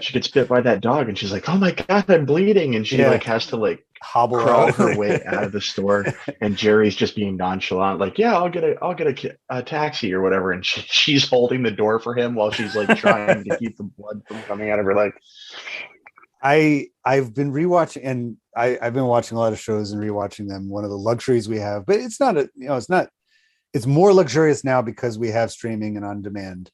she gets bit by that dog, and she's like, "Oh my god, I'm bleeding!" And she has to hobble crawl out. her way out of the store, and Jerry's just being nonchalant, like, yeah, I'll get a taxi or whatever, and she's holding the door for him while she's like trying to keep the blood from coming out of her leg. I've been rewatching, and I've been watching a lot of shows and rewatching them. One of the luxuries we have, but it's not it's more luxurious now because we have streaming and on demand.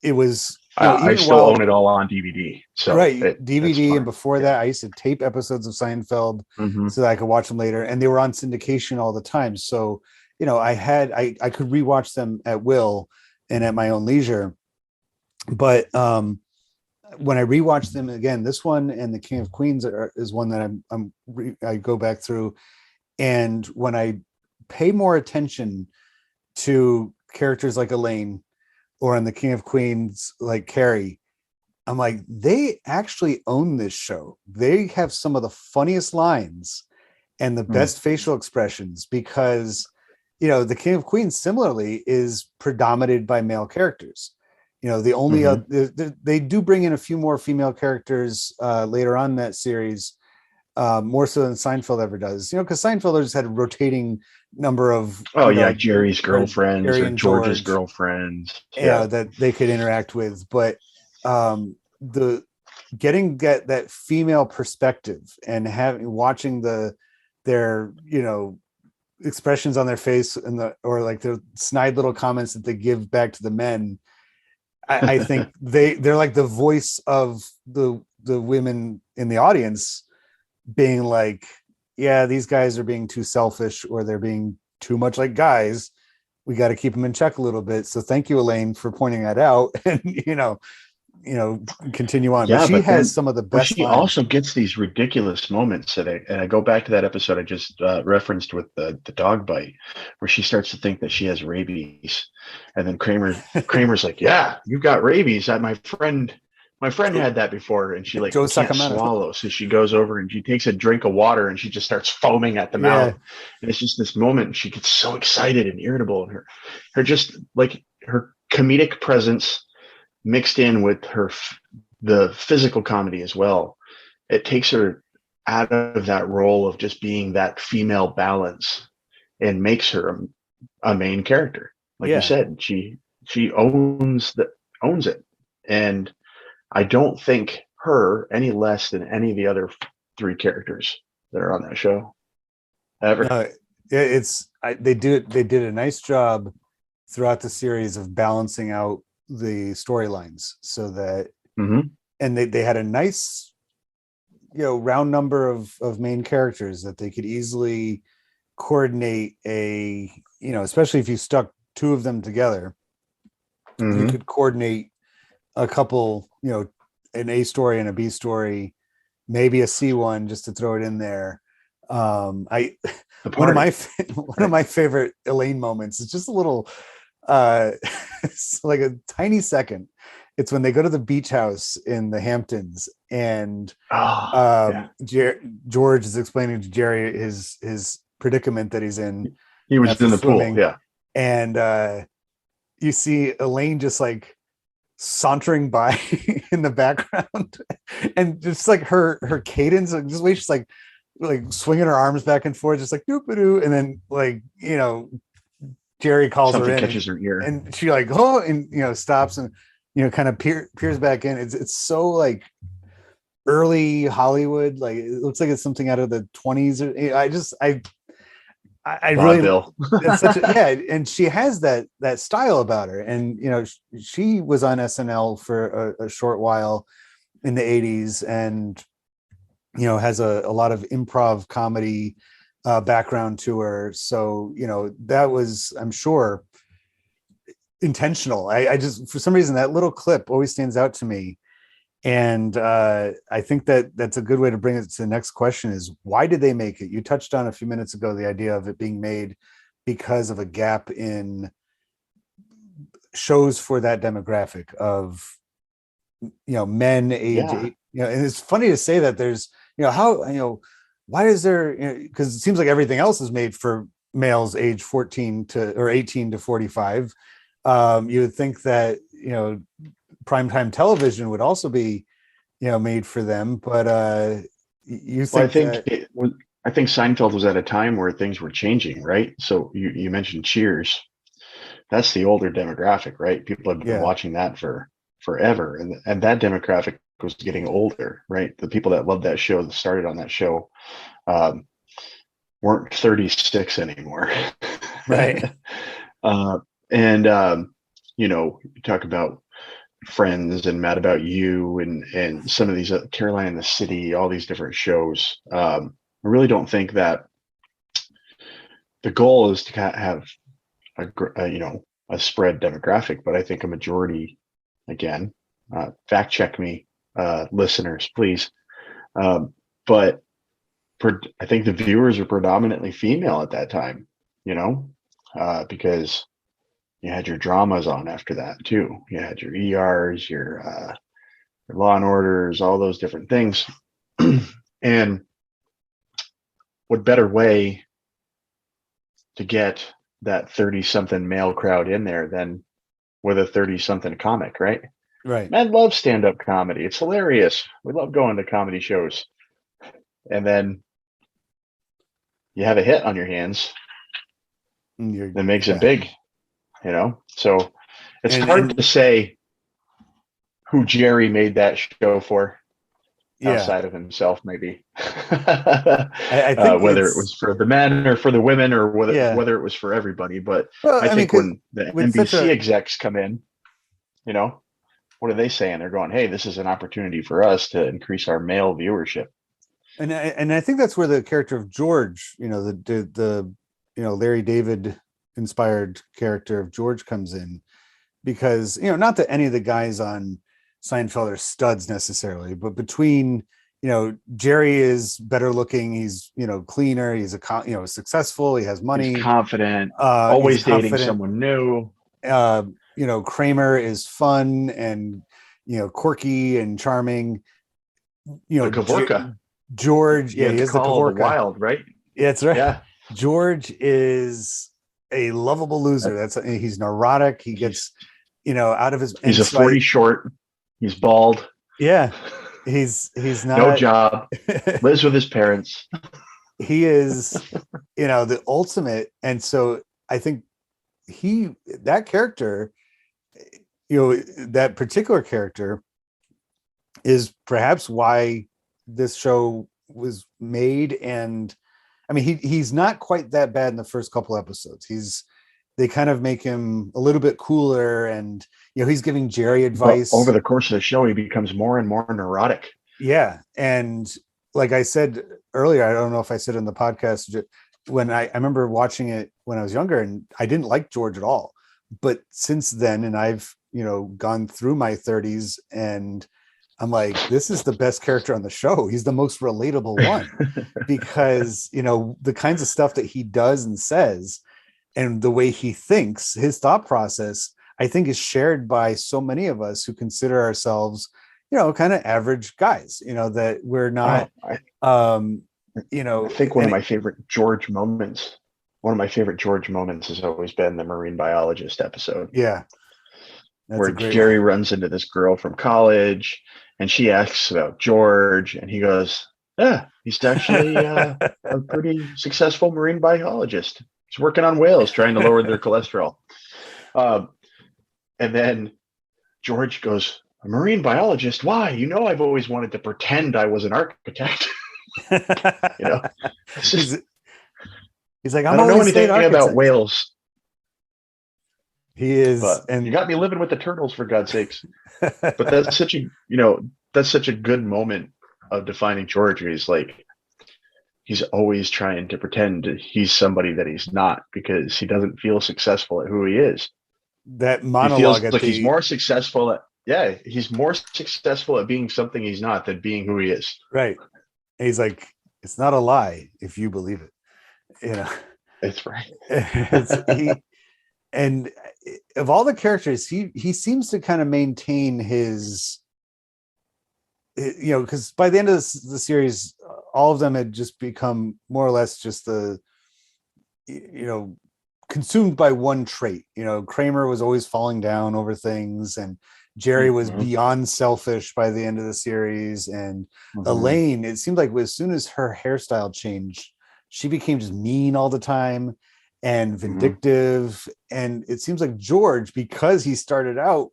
It was, I even still while, own it all on DVD, so right, it's DVD, and fine. before Yeah. that I used to tape episodes of Seinfeld Mm-hmm. so that I could watch them later, and they were on syndication all the time. So, I could rewatch them at will and at my own leisure. But when I rewatch them again, this one and the King of Queens is one that I go back through, and when I pay more attention to characters like Elaine, or in the King of Queens like Carrie, I'm like, they actually own this show. They have some of the funniest lines and the best facial expressions, because the King of Queens similarly is predominated by male characters. The only they do bring in a few more female characters later on in that series, more so than Seinfeld ever does. Because Seinfeld just had a rotating number of Jerry's girlfriends Jerry or and George's George, girlfriends, yeah, that they could interact with. But the getting that female perspective and watching their expressions on their face, or like the snide little comments that they give back to the men, I think they're like the voice of the women in the audience, being like, yeah, these guys are being too selfish, or they're being too much like guys. We got to keep them in check a little bit. So thank you, Elaine, for pointing that out. And continue on. yeah. But she But has then, some of the well, best she lines. also gets these ridiculous moments and I go back to that episode I just referenced with the dog bite, where she starts to think that she has rabies, and then Kramer's like, yeah, you've got rabies. My friend had that before, and she like Joe can't Sacramento. swallow. So she goes over and she takes a drink of water, and she just starts foaming at the Yeah. mouth. And it's just this moment, and she gets so excited and irritable, and her just like her comedic presence mixed in with the physical comedy as well. It takes her out of that role of just being that female balance and makes her a main character. Like you Yeah. said, she owns it. And I don't think her any less than any of the other three characters that are on that show ever. No, they did a nice job throughout the series of balancing out the storylines, so that and they had a nice round number of main characters that they could easily coordinate especially if you stuck two of them together, you could coordinate a couple, an A story and a B story, maybe a C one, just to throw it in there. One of my favorite Elaine moments is just a little it's like a tiny second. It's when they go to the beach house in the Hamptons, and George is explaining to Jerry his predicament that he's in. He was in the swimming. pool, yeah. And you see Elaine just like sauntering by in the background, and just like her cadence, just the way she's like swinging her arms back and forth, just like doop-a-doo, and then like Jerry calls Something her in, catches her ear, and she like and stops and kind of peers back in. It's so like early Hollywood, like it looks like it's something out of the 20s. I really, it's such and she has that style about her, and she was on SNL for a short while in the 80s, and has a lot of improv comedy background to her. So that was, I'm sure, intentional. I just, for some reason, that little clip always stands out to me. And I think that's a good way to bring it to the next question is, why did they make it? You touched on a few minutes ago the idea of it being made because of a gap in shows for that demographic of men age 8, and it's funny to say that there's why is there, because it seems like everything else is made for males age 14 to or 18 to 45. You would think that primetime television would also be made for them, but you think I think I think Seinfeld was at a time where things were changing, right? So you mentioned Cheers. That's the older demographic, right? People have been Yeah. watching that for forever, and that demographic was getting older, right? The people that loved that show, that started on that show, um, weren't 36 anymore. Right. uh, and you know, you talk about Friends and Mad About You and some of these Caroline in the City, all these different shows. I really don't think that the goal is to have you know, a spread demographic, but I think a majority, again, fact check me, listeners, please. But I think the viewers are predominantly female at that time, you know, because you had your dramas on after that too. You had your ERs, your Law and Orders, all those different things. And what better way to get that 30 something male crowd in there than with a 30 something comic, right? Right. Men love stand up comedy. It's hilarious. We love going to comedy shows. And then you have a hit on your hands that makes it big, you know? So it's hard to say who Jerry made that show for. Outside of himself, maybe. I think whether it was for the men or for the women, or whether it was for everybody. But well, I think when the NBC a, execs come in, you know, what are they saying? They're going, "Hey, this is an opportunity for us to increase our male viewership." And I think that's where the character of George, you know, the you know, Larry David inspired character of George comes in, because, you know, not that any of the guys on Seinfeld are studs necessarily, but between, you know, Jerry is better looking, he's, you know, cleaner, he's you know, successful, he has money, he's confident, always dating someone new. You know, Kramer is fun and, you know, quirky and charming. You know, Kavorka. George, yeah, he is the Kavorka. The Wild, right? Yeah, that's right. Yeah. George is a lovable loser. He's neurotic. He gets, you know, out of his. He's a 40 short. He's bald. Yeah, he's not, no job. Lives with his parents. He is, you know, the ultimate. And so I think that character, you know, that particular character is perhaps why this show was made. And I mean, he's not quite that bad in the first couple episodes. They kind of make him a little bit cooler, and, you know, he's giving Jerry advice. But over the course of the show, he becomes more and more neurotic. Yeah. And like I said earlier, I don't know if I said in the podcast, when I remember watching it when I was younger, and I didn't like George at all. But since then, and I've, you know, gone through my 30s, and I'm like, this is the best character on the show. He's the most relatable one because, you know, the kinds of stuff that he does and says, and the way he thinks, his thought process, I think, is shared by so many of us who consider ourselves, you know, kind of average guys, you know, that we're not, you know, I think one of my favorite George moments has always been the marine biologist episode. Yeah. Where Jerry runs into this girl from college, and she asks about George, and he goes, yeah, he's actually a pretty successful marine biologist. He's working on whales, trying to lower their cholesterol. And then George goes, a marine biologist? Why? You know, I've always wanted to pretend I was an architect. You know, he's like, I don't know anything about whales. He is, and you got me living with the turtles, for God's sakes. But that's such a good moment of defining George. He's like, he's always trying to pretend he's somebody that he's not, because he doesn't feel successful at who he is. That monologue, he feels like he's more successful at being something he's not than being who he is. Right. And he's like, it's not a lie if you believe it. You know, that's right. And of all the characters, he seems to kind of maintain his, you know, because by the end of the series, all of them had just become more or less just you know, consumed by one trait. You know, Kramer was always falling down over things, and Jerry was Mhm. beyond selfish by the end of the series, and Mhm. Elaine, it seemed like as soon as her hairstyle changed, she became just mean all the time and Mhm. vindictive. And it seems like George, because he started out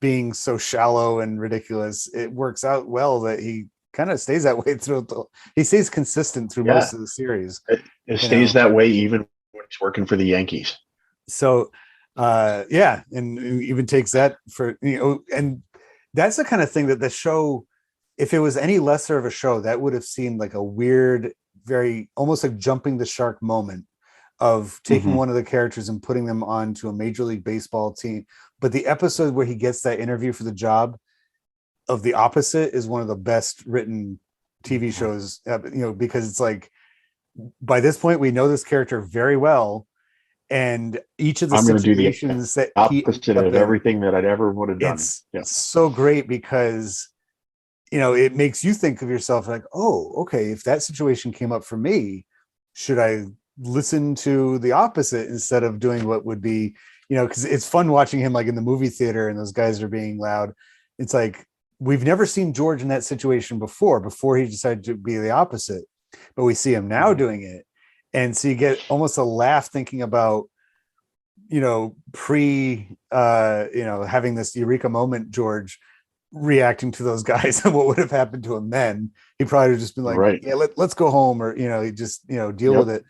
being so shallow and ridiculous, it works out well that he kind of stays that way he stays consistent through Yeah, most of the series, it you stays know. that way even when he's working for the Yankees. So yeah, and even takes that for, and that's the kind of thing that the show, if it was any lesser of a show, that would have seemed like a weird, very almost like jumping the shark moment of taking Mhm. one of the characters and putting them onto a major league baseball team. But the episode where he gets that interview for the job of the opposite is one of the best written TV Mhm. shows, because it's like, by this point we know this character very well, and each of the I'm going to do the situations that he ends opposite up of in, everything that I'd ever would have done. it's Yeah. so great because it makes you think of yourself like, oh, okay, if that situation came up for me, should I listen to the opposite instead of doing what would be, because it's fun watching him like in the movie theater and those guys are being loud. It's like, we've never seen George in that situation before he decided to be the opposite, but we see him now Mhm. doing it. And so you get almost a laugh thinking about, having this eureka moment, George reacting to those guys and what would have happened to him then. He probably would have just been like, Right. yeah, let's go home, or he just deal with Yep. it.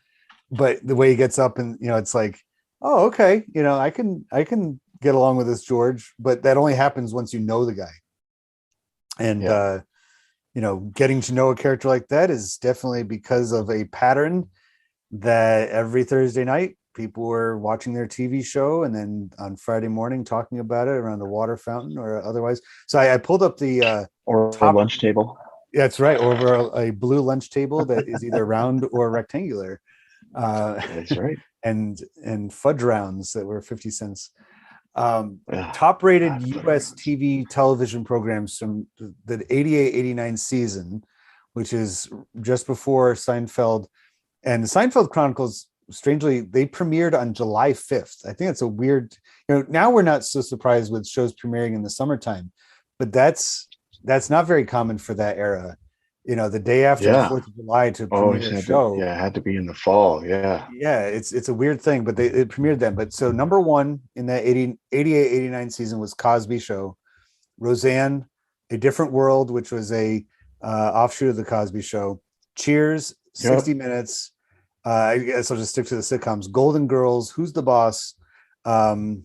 But the way he gets up and it's like, oh, okay, I can get along with this George, but that only happens once you know the guy. And Yeah. getting to know a character like that is definitely because of a pattern that every Thursday night people were watching their TV show and then on Friday morning talking about it around a water fountain or otherwise. So I pulled up the Or a top. lunch table. That's right, over a blue lunch table that is either round or rectangular, uh, That's right. and fudge rounds that were 50 cents. Yeah. Top rated God, US fudge TV television programs from the 88-89 season, which is just before Seinfeld. And the Seinfeld Chronicles, strangely, they premiered on July 5th. I think it's a weird, now we're not so surprised with shows premiering in the summertime, but that's not very common for that era. The day after the Yeah. 4th of July to Oh, premiere it a had to. show. Yeah, it had to be in the fall. Yeah. Yeah, it's a weird thing, but it premiered then. But so number one in that 88-89 season was Cosby Show, Roseanne, A Different World, which was a offshoot of the Cosby Show, Cheers, Yep. 60 Minutes. I guess I'll just stick to the sitcoms. Golden Girls, Who's the Boss, um,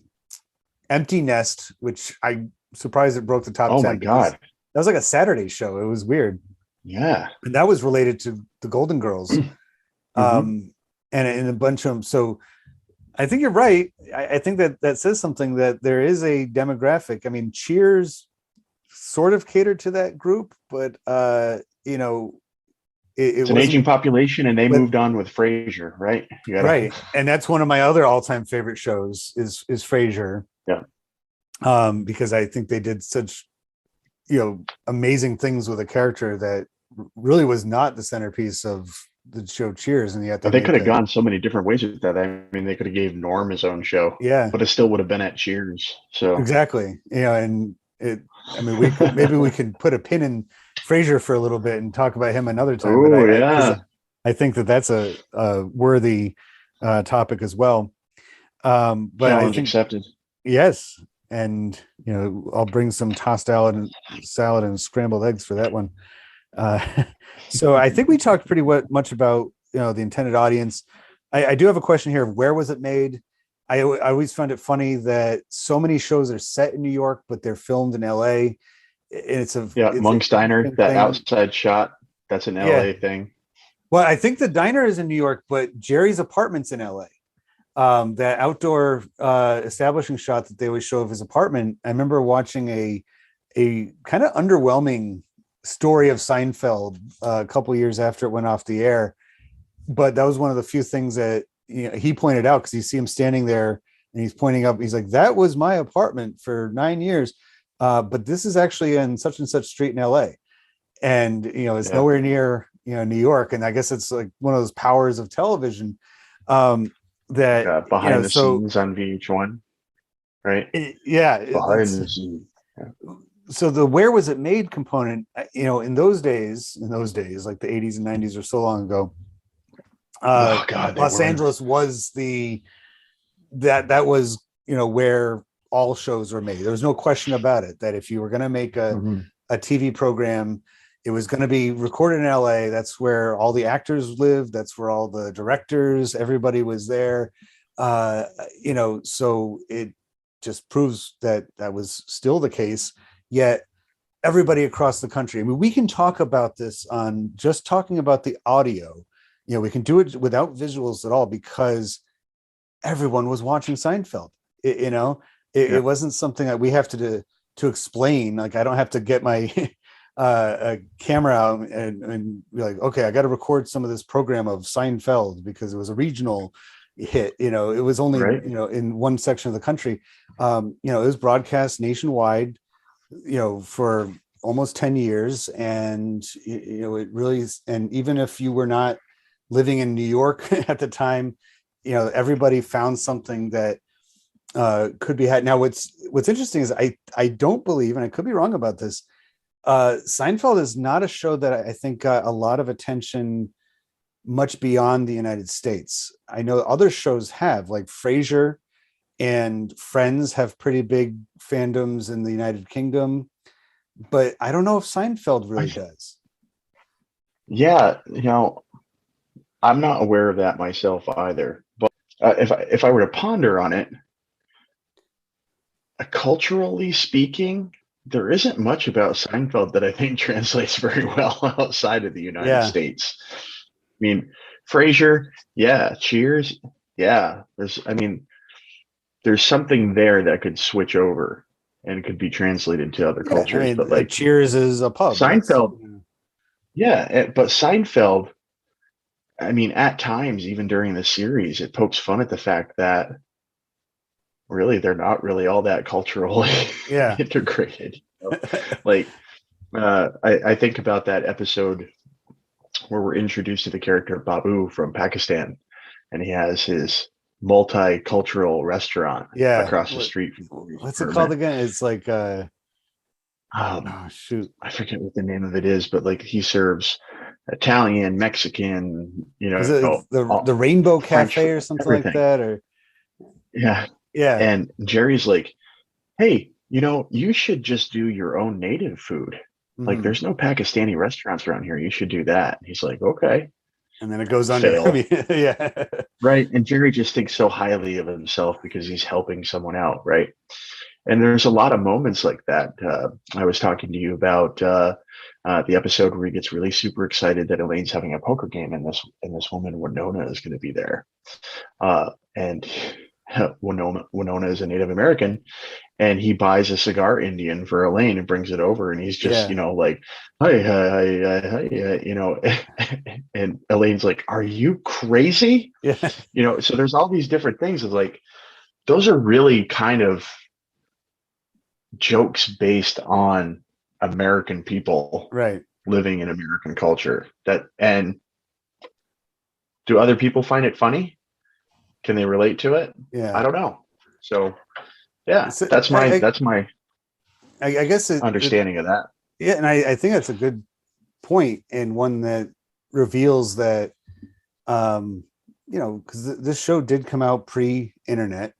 Empty Nest, which I'm surprised it broke the top Oh my 10 because God. that was like a Saturday show. It was weird. Yeah. And that was related to the Golden Girls. Hmm. Um, and a bunch of them. So I think you're right. I think that says something, that there is a demographic. I mean, Cheers sort of catered to that group, but it It's an aging wasn't. population, and they But moved on with Frasier, right? You gotta. right, and that's one of my other all-time favorite shows is Frasier, Yeah. because I think they did such amazing things with a character that really was not the centerpiece of the show Cheers, and yet they But they could make have a gone so many different ways with that. I mean, they could have gave Norm his own show, yeah, but it still would have been at Cheers. So. exactly. And it. I mean, we could put a pin in Frasier for a little bit and talk about him another time, but Oh I because yeah. I think that's a worthy topic as well. But I Challenge think accepted. yes, and I'll bring some tossed salad and scrambled eggs for that one. Uh, so I think we talked pretty much about the intended audience. I do have a question here of where was it made. I always found it funny that so many shows are set in New York, but they're filmed in LA. And Yeah, it's an Monksteiner, interesting that thing. outside shot, that's an Yeah. LA thing. Well, I think the diner is in New York, but Jerry's apartment's in LA. That outdoor establishing shot that they always show of his apartment. I remember watching a kind of underwhelming story of Seinfeld a couple years after it went off the air, but that was one of the few things that he pointed out, because you see him standing there and he's pointing up. He's like, "That was my apartment for 9 years, but this is actually in such and such street in L.A." And it's Yeah. nowhere near New York. And I guess it's like one of those powers of television, um, that Behind the so scenes on VH1, right? yeah, Behind the scenes. So the where was it made component, in those days, like the 80s and 90s or so long ago, Oh God, they Los were. Angeles was that was, where all shows were made. There was no question about it, that if you were going to make a TV program, it was going to be recorded in LA. That's where all the actors lived. That's where all the directors, everybody was there. So it just proves that that was still the case. Yet everybody across the country, I mean, we can talk about this on just talking about the audio. We can do it without visuals at all, because everyone was watching Seinfeld. It wasn't something that we have to explain. Like, I don't have to get my a camera out and be like, okay, I got to record some of this program of Seinfeld because it was a regional hit. It was only Right. in one section of the country. It was broadcast nationwide, for almost 10 years, and it really, and even if you were not living in New York at the time, everybody found something that could be had. Now, what's interesting is I don't believe, and I could be wrong about this, Seinfeld is not a show that I think got a lot of attention much beyond the United States. I know other shows have, like Frasier and Friends have pretty big fandoms in the United Kingdom, but I don't know if Seinfeld really does. Yeah, I'm not aware of that myself either. But if I were to ponder on it, culturally speaking, there isn't much about Seinfeld that I think translates very well outside of the United States. I mean, Frasier, yeah, Cheers, yeah. There's something there that could switch over and could be translated to other cultures. I mean, but like Cheers is a pub. Seinfeld, but Seinfeld, I mean, at times, even during the series, it pokes fun at the fact that really they're not really all that culturally integrated. Like, I think about that episode where we're introduced to the character of Babu from Pakistan, and he has his multicultural restaurant across the street from what's it called again? It's like shoot, I forget what the name of it is, but like he serves Italian, Mexican, is it the Rainbow Cafe or something like that? Or yeah. And Jerry's like, hey, you should just do your own native food. Like, there's no Pakistani restaurants around here. You should do that. And he's like, okay. And then it goes on Fail. Yeah. Right. And Jerry just thinks so highly of himself because he's helping someone out. Right. And there's a lot of moments like that. I was talking to you about the episode where he gets really super excited that Elaine's having a poker game, and this woman Winona is going to be there. And Winona is a Native American, and he buys a cigar Indian for Elaine and brings it over, and he's just like, hi, and Elaine's like, are you crazy? So there's all these different things of like, those are really kind of jokes based on American people living in American culture. And do other people find it funny? Can they relate to it? I don't know. So that's my I guess understanding of that. Yeah, and I think that's a good point, and one that reveals that because this show did come out pre-internet,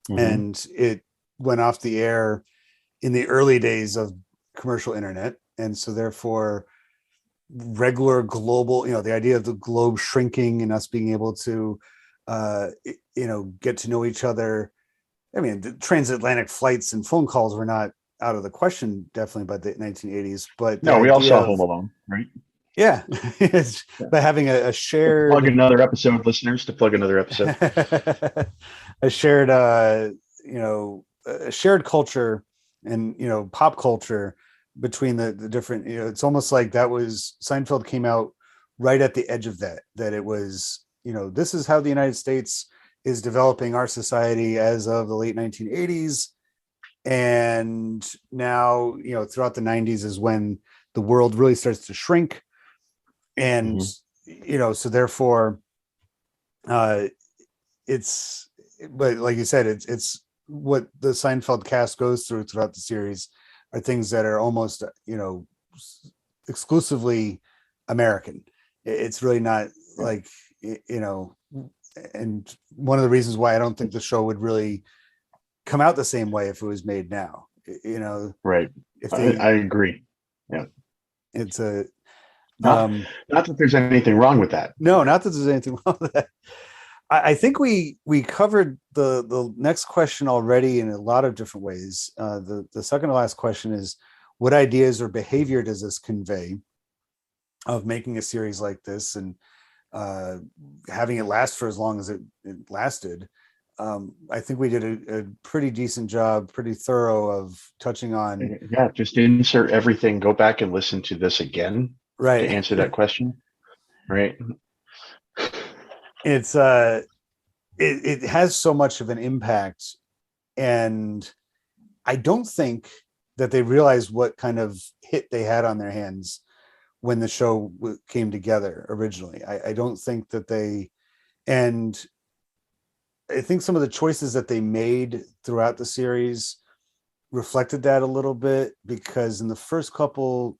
and it went off the air in the early days of commercial internet, and so therefore regular global, the idea of the globe shrinking and us being able to get to know each other. I mean, the transatlantic flights and phone calls were not out of the question, definitely by the 1980s. But no, we all saw Home Alone, right? Yeah, but having a shared plug another episode, listeners, to plug another episode, a shared a shared culture and pop culture between the different. It's almost like that was Seinfeld came out right at the edge of that it was this is how the United States is developing our society as of the late 1980s, and now throughout the 90s is when the world really starts to shrink, and so therefore it's, but like you said, it's what the Seinfeld cast goes through throughout the series are things that are almost, exclusively American. It's really not like, and one of the reasons why I don't think the show would really come out the same way if it was made now, Right. if they, I agree. Yeah. it's a, not that there's anything wrong with that. no, not that there's anything wrong with that. I think we covered the next question already in a lot of different ways. The second to last question is, what ideas or behavior does this convey of making a series like this and having it last for as long as it lasted? I think we did a pretty decent job, pretty thorough of touching on. Yeah, just insert everything. Go back and listen to this again, right, to answer that question. Right. It's it has so much of an impact, and I don't think that they realized what kind of hit they had on their hands when the show came together originally. I don't think that and I think some of the choices that they made throughout the series reflected that a little bit, because in the first couple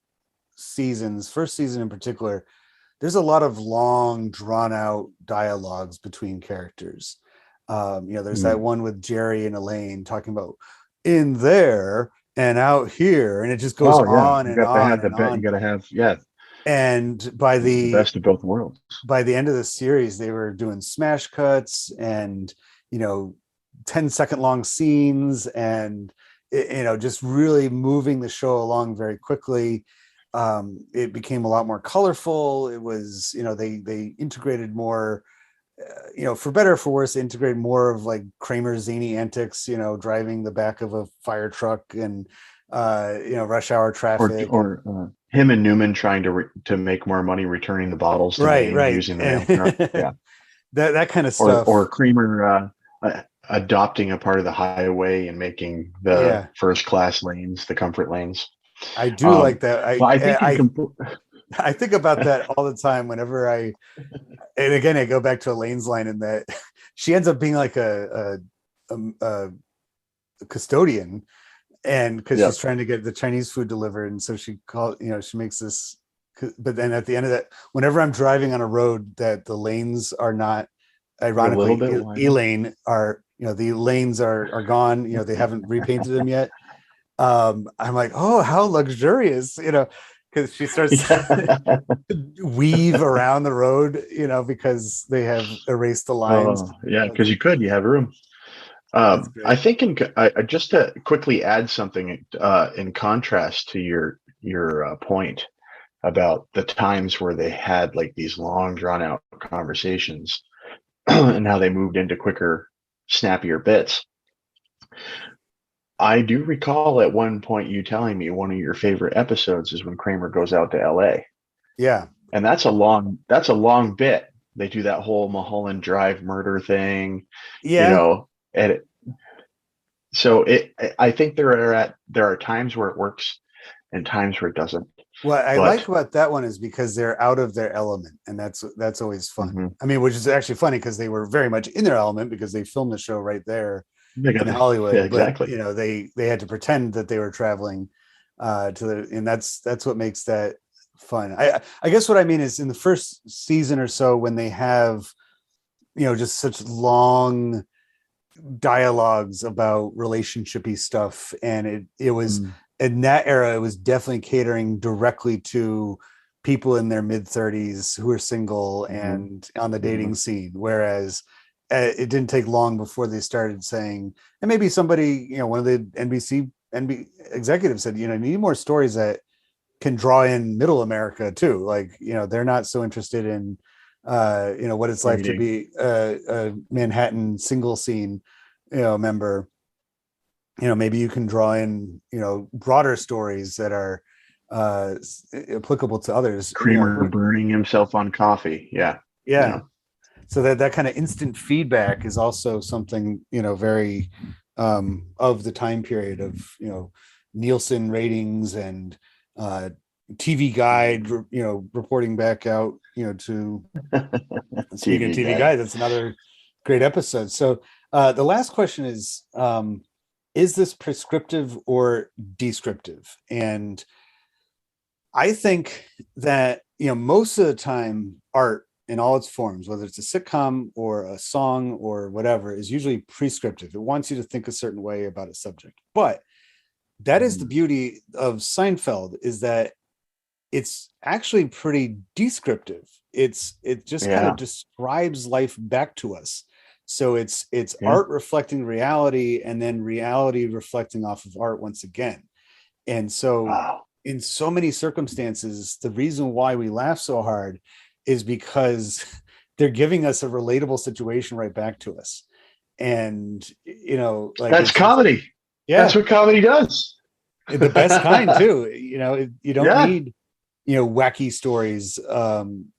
seasons, first season in particular, there's a lot of long, drawn out dialogues between characters. There's that one with Jerry and Elaine talking about in there and out here, and it just goes on and on and on. You got to have, yeah. And by the best of both worlds. By the end of the series, they were doing smash cuts and 10-second long scenes, and just really moving the show along very quickly. It became a lot more colorful. It was, they integrated more, for better or for worse, they integrated more of like Kramer's zany antics, driving the back of a fire truck and, rush hour traffic. Or him and Newman trying to make more money returning the bottles to Maine using the mail truck. Yeah. that kind of stuff. Or Kramer adopting a part of the highway and making the first class lanes, the comfort lanes. I do like that. I think about that all the time whenever and again, I go back to Elaine's line in that she ends up being like a custodian, and because she's trying to get the Chinese food delivered. And so she she makes this, but then at the end of that, whenever I'm driving on a road that the lanes are not, ironically, E-lane are, the lanes are gone, they haven't repainted them yet. I'm like, oh, how luxurious, because she starts to weave around the road, because they have erased the lines. Because you have room. I think just to quickly add something in contrast to your point about the times where they had like these long drawn out conversations and how they moved into quicker, snappier bits. I do recall at one point you telling me one of your favorite episodes is when Kramer goes out to LA. Yeah. And that's a long bit. They do that whole Mulholland Drive murder thing. Yeah. I think there are times where it works and times where it doesn't. What I like about that one is because they're out of their element, and that's always fun. Mm-hmm. I mean, which is actually funny because they were very much in their element because they filmed the show right there in Hollywood. Yeah, exactly. But, they had to pretend that they were traveling and that's what makes that fun. I guess what I mean is in the first season or so, when they have, just such long dialogues about relationshipy stuff, and it was in that era, it was definitely catering directly to people in their mid-30s who are single and on the dating scene, whereas it didn't take long before they started saying, and maybe somebody, one of the NBC executives said, you need more stories that can draw in middle America too. Like, they're not so interested in what it's like to be a Manhattan single scene member. Maybe you can draw in broader stories that are applicable to others. Kramer burning himself on coffee. Yeah. So that kind of instant feedback is also something very of the time period of Nielsen ratings and TV Guide, reporting back out, to speaking of TV Guide, that's another great episode. So The last question is this prescriptive or descriptive? And I think that, most of the time art in all its forms, whether it's a sitcom or a song or whatever, is usually prescriptive. It wants you to think a certain way about a subject. But that is the beauty of Seinfeld, is that it's actually pretty descriptive. It just kind of describes life back to us. So it's art reflecting reality, and then reality reflecting off of art once again. And so in so many circumstances, the reason why we laugh so hard is because they're giving us a relatable situation right back to us. And like, that's comedy. That's what comedy does. The best kind too. You don't need wacky stories.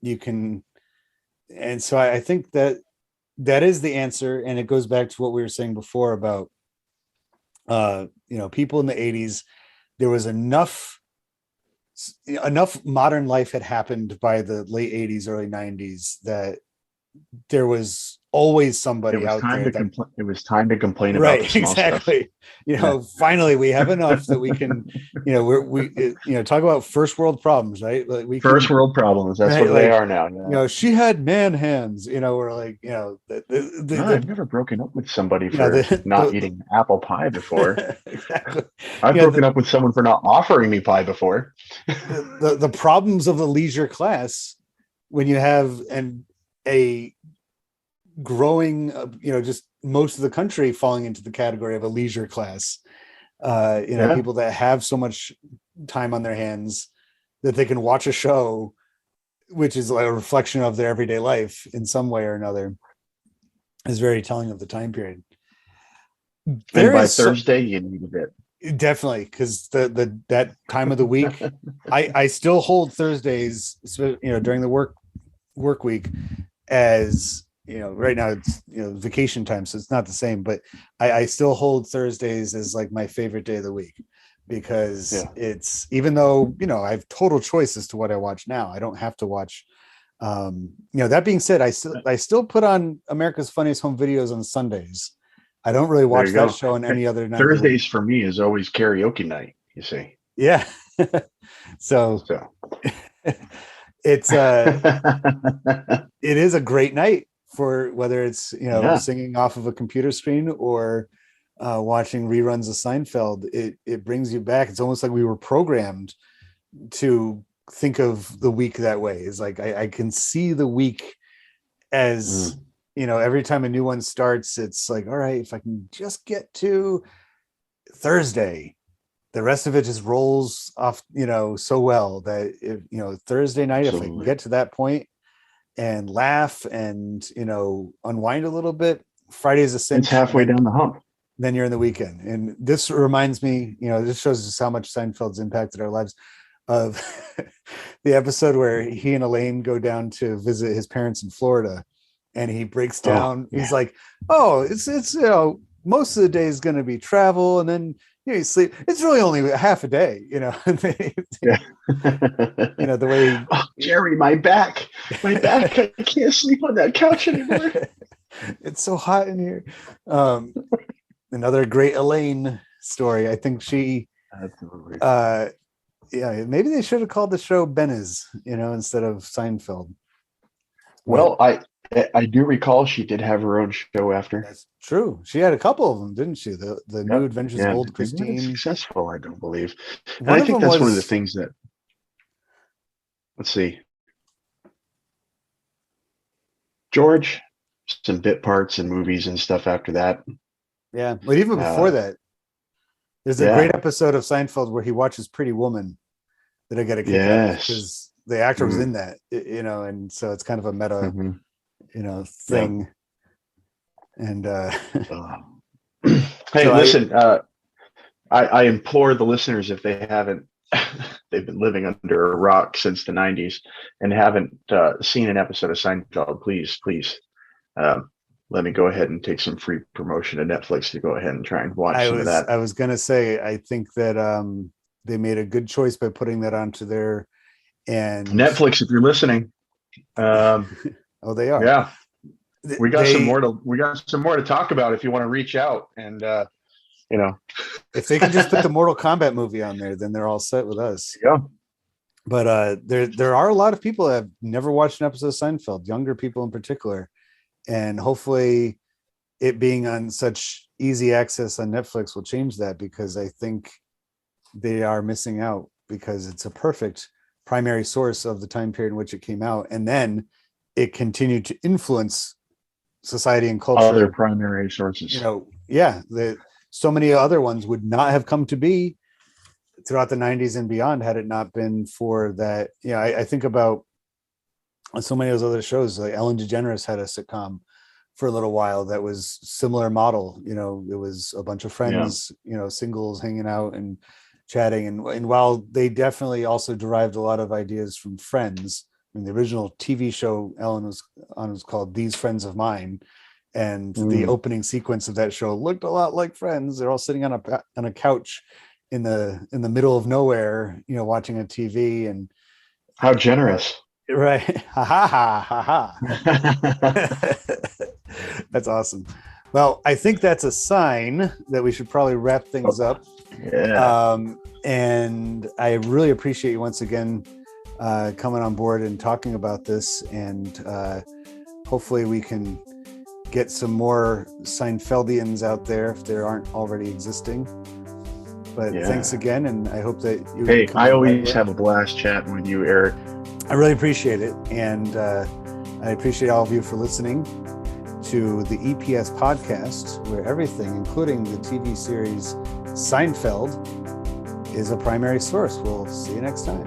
You can, and so I think that is the answer. And it goes back to what we were saying before about people in the 80s. There was enough modern life had happened by the late 80s, early 90s, that there was always somebody out there. It was time to complain about right, exactly. Finally we have enough that we can, we talk about first world problems, right? Like first world problems. That's right, what they are now. She had man hands. We're like, I've never broken up with somebody for not eating apple pie before. Exactly. I've broken up with someone for not offering me pie before. the problems of the leisure class, when you have a growing, just most of the country falling into the category of a leisure class, people that have so much time on their hands that they can watch a show which is like a reflection of their everyday life in some way or another, is very telling of the time period. And by Thursday you needed it. Definitely, because that time of the week, I still hold Thursdays, during the work week, as right now it's vacation time, so it's not the same, but I still hold Thursdays as like my favorite day of the week, because it's, even though I have total choice as to what I watch now, I don't have to watch. That being said, I still put on America's Funniest Home Videos on Sundays. I don't really watch that show on any other night. Thursdays for me is always karaoke night, you see. Yeah. so it's it is a great night for whether it's singing off of a computer screen or watching reruns of Seinfeld. It brings you back. It's almost like we were programmed to think of the week that way. It's like I can see the week as every time a new one starts, it's like, all right, if I can just get to Thursday, the rest of it just rolls off so well that if Thursday night, if I can get to that point and laugh and unwind a little bit, Friday's a cinch. It's halfway down the hump. Then you're in the weekend. And this reminds me, this shows us how much Seinfeld's impacted our lives, of the episode where he and Elaine go down to visit his parents in Florida, and he breaks down. He's like, oh, it's most of the day is going to be travel, and then you sleep. It's really only half a day, the way Jerry, my back, I can't sleep on that couch anymore. It's so hot in here. Another great Elaine story. I think she maybe they should have called the show Benez, instead of Seinfeld. Well, I do recall she did have her own show after. That's true. She had a couple of them, didn't she? The New Adventures of Old Christine. Successful, I don't believe. And I think that's one of the things that. Let's see. George, some bit parts and movies and stuff after that. Yeah, but even before that, there's a great episode of Seinfeld where he watches Pretty Woman that I got to kick out because the actor was in that, and so it's kind of a meta. Thing. And hey, listen, I implore the listeners, if they haven't, they've been living under a rock since the 90s and haven't seen an episode of Seinfeld, please let me go ahead and take some free promotion to Netflix to go ahead and try and watch some of that. I was gonna say, I think that they made a good choice by putting that onto their, and Netflix, if you're listening. Oh, they are. Yeah. we got some more to talk about if you want to reach out and if they can just put the Mortal Kombat movie on there, then they're all set with us. Yeah. But there are a lot of people that have never watched an episode of Seinfeld, younger people in particular, and hopefully it being on such easy access on Netflix will change that, because I think they are missing out, because it's a perfect primary source of the time period in which it came out, and then it continued to influence society and culture. Other primary sources, so many other ones would not have come to be throughout the 90s and beyond had it not been for that. I think about so many of those other shows. Like Ellen DeGeneres had a sitcom for a little while that was similar model. It was a bunch of friends, singles hanging out and chatting, and while they definitely also derived a lot of ideas from Friends. I mean, the original TV show Ellen was on was called These Friends of Mine, and the opening sequence of that show looked a lot like Friends. They're all sitting on a couch in the middle of nowhere, watching a TV. And how generous. Right. Ha ha ha ha. That's awesome. Well, I think that's a sign that we should probably wrap things up. Yeah. And I really appreciate you once again coming on board and talking about this. And hopefully we can get some more Seinfeldians out there if there aren't already existing. But thanks again, and I hope that you. Hey, I always have a blast chatting with you, Eric. I really appreciate it, and I appreciate all of you for listening to the EPS podcast, where everything, including the TV series Seinfeld, is a primary source. We'll see you next time.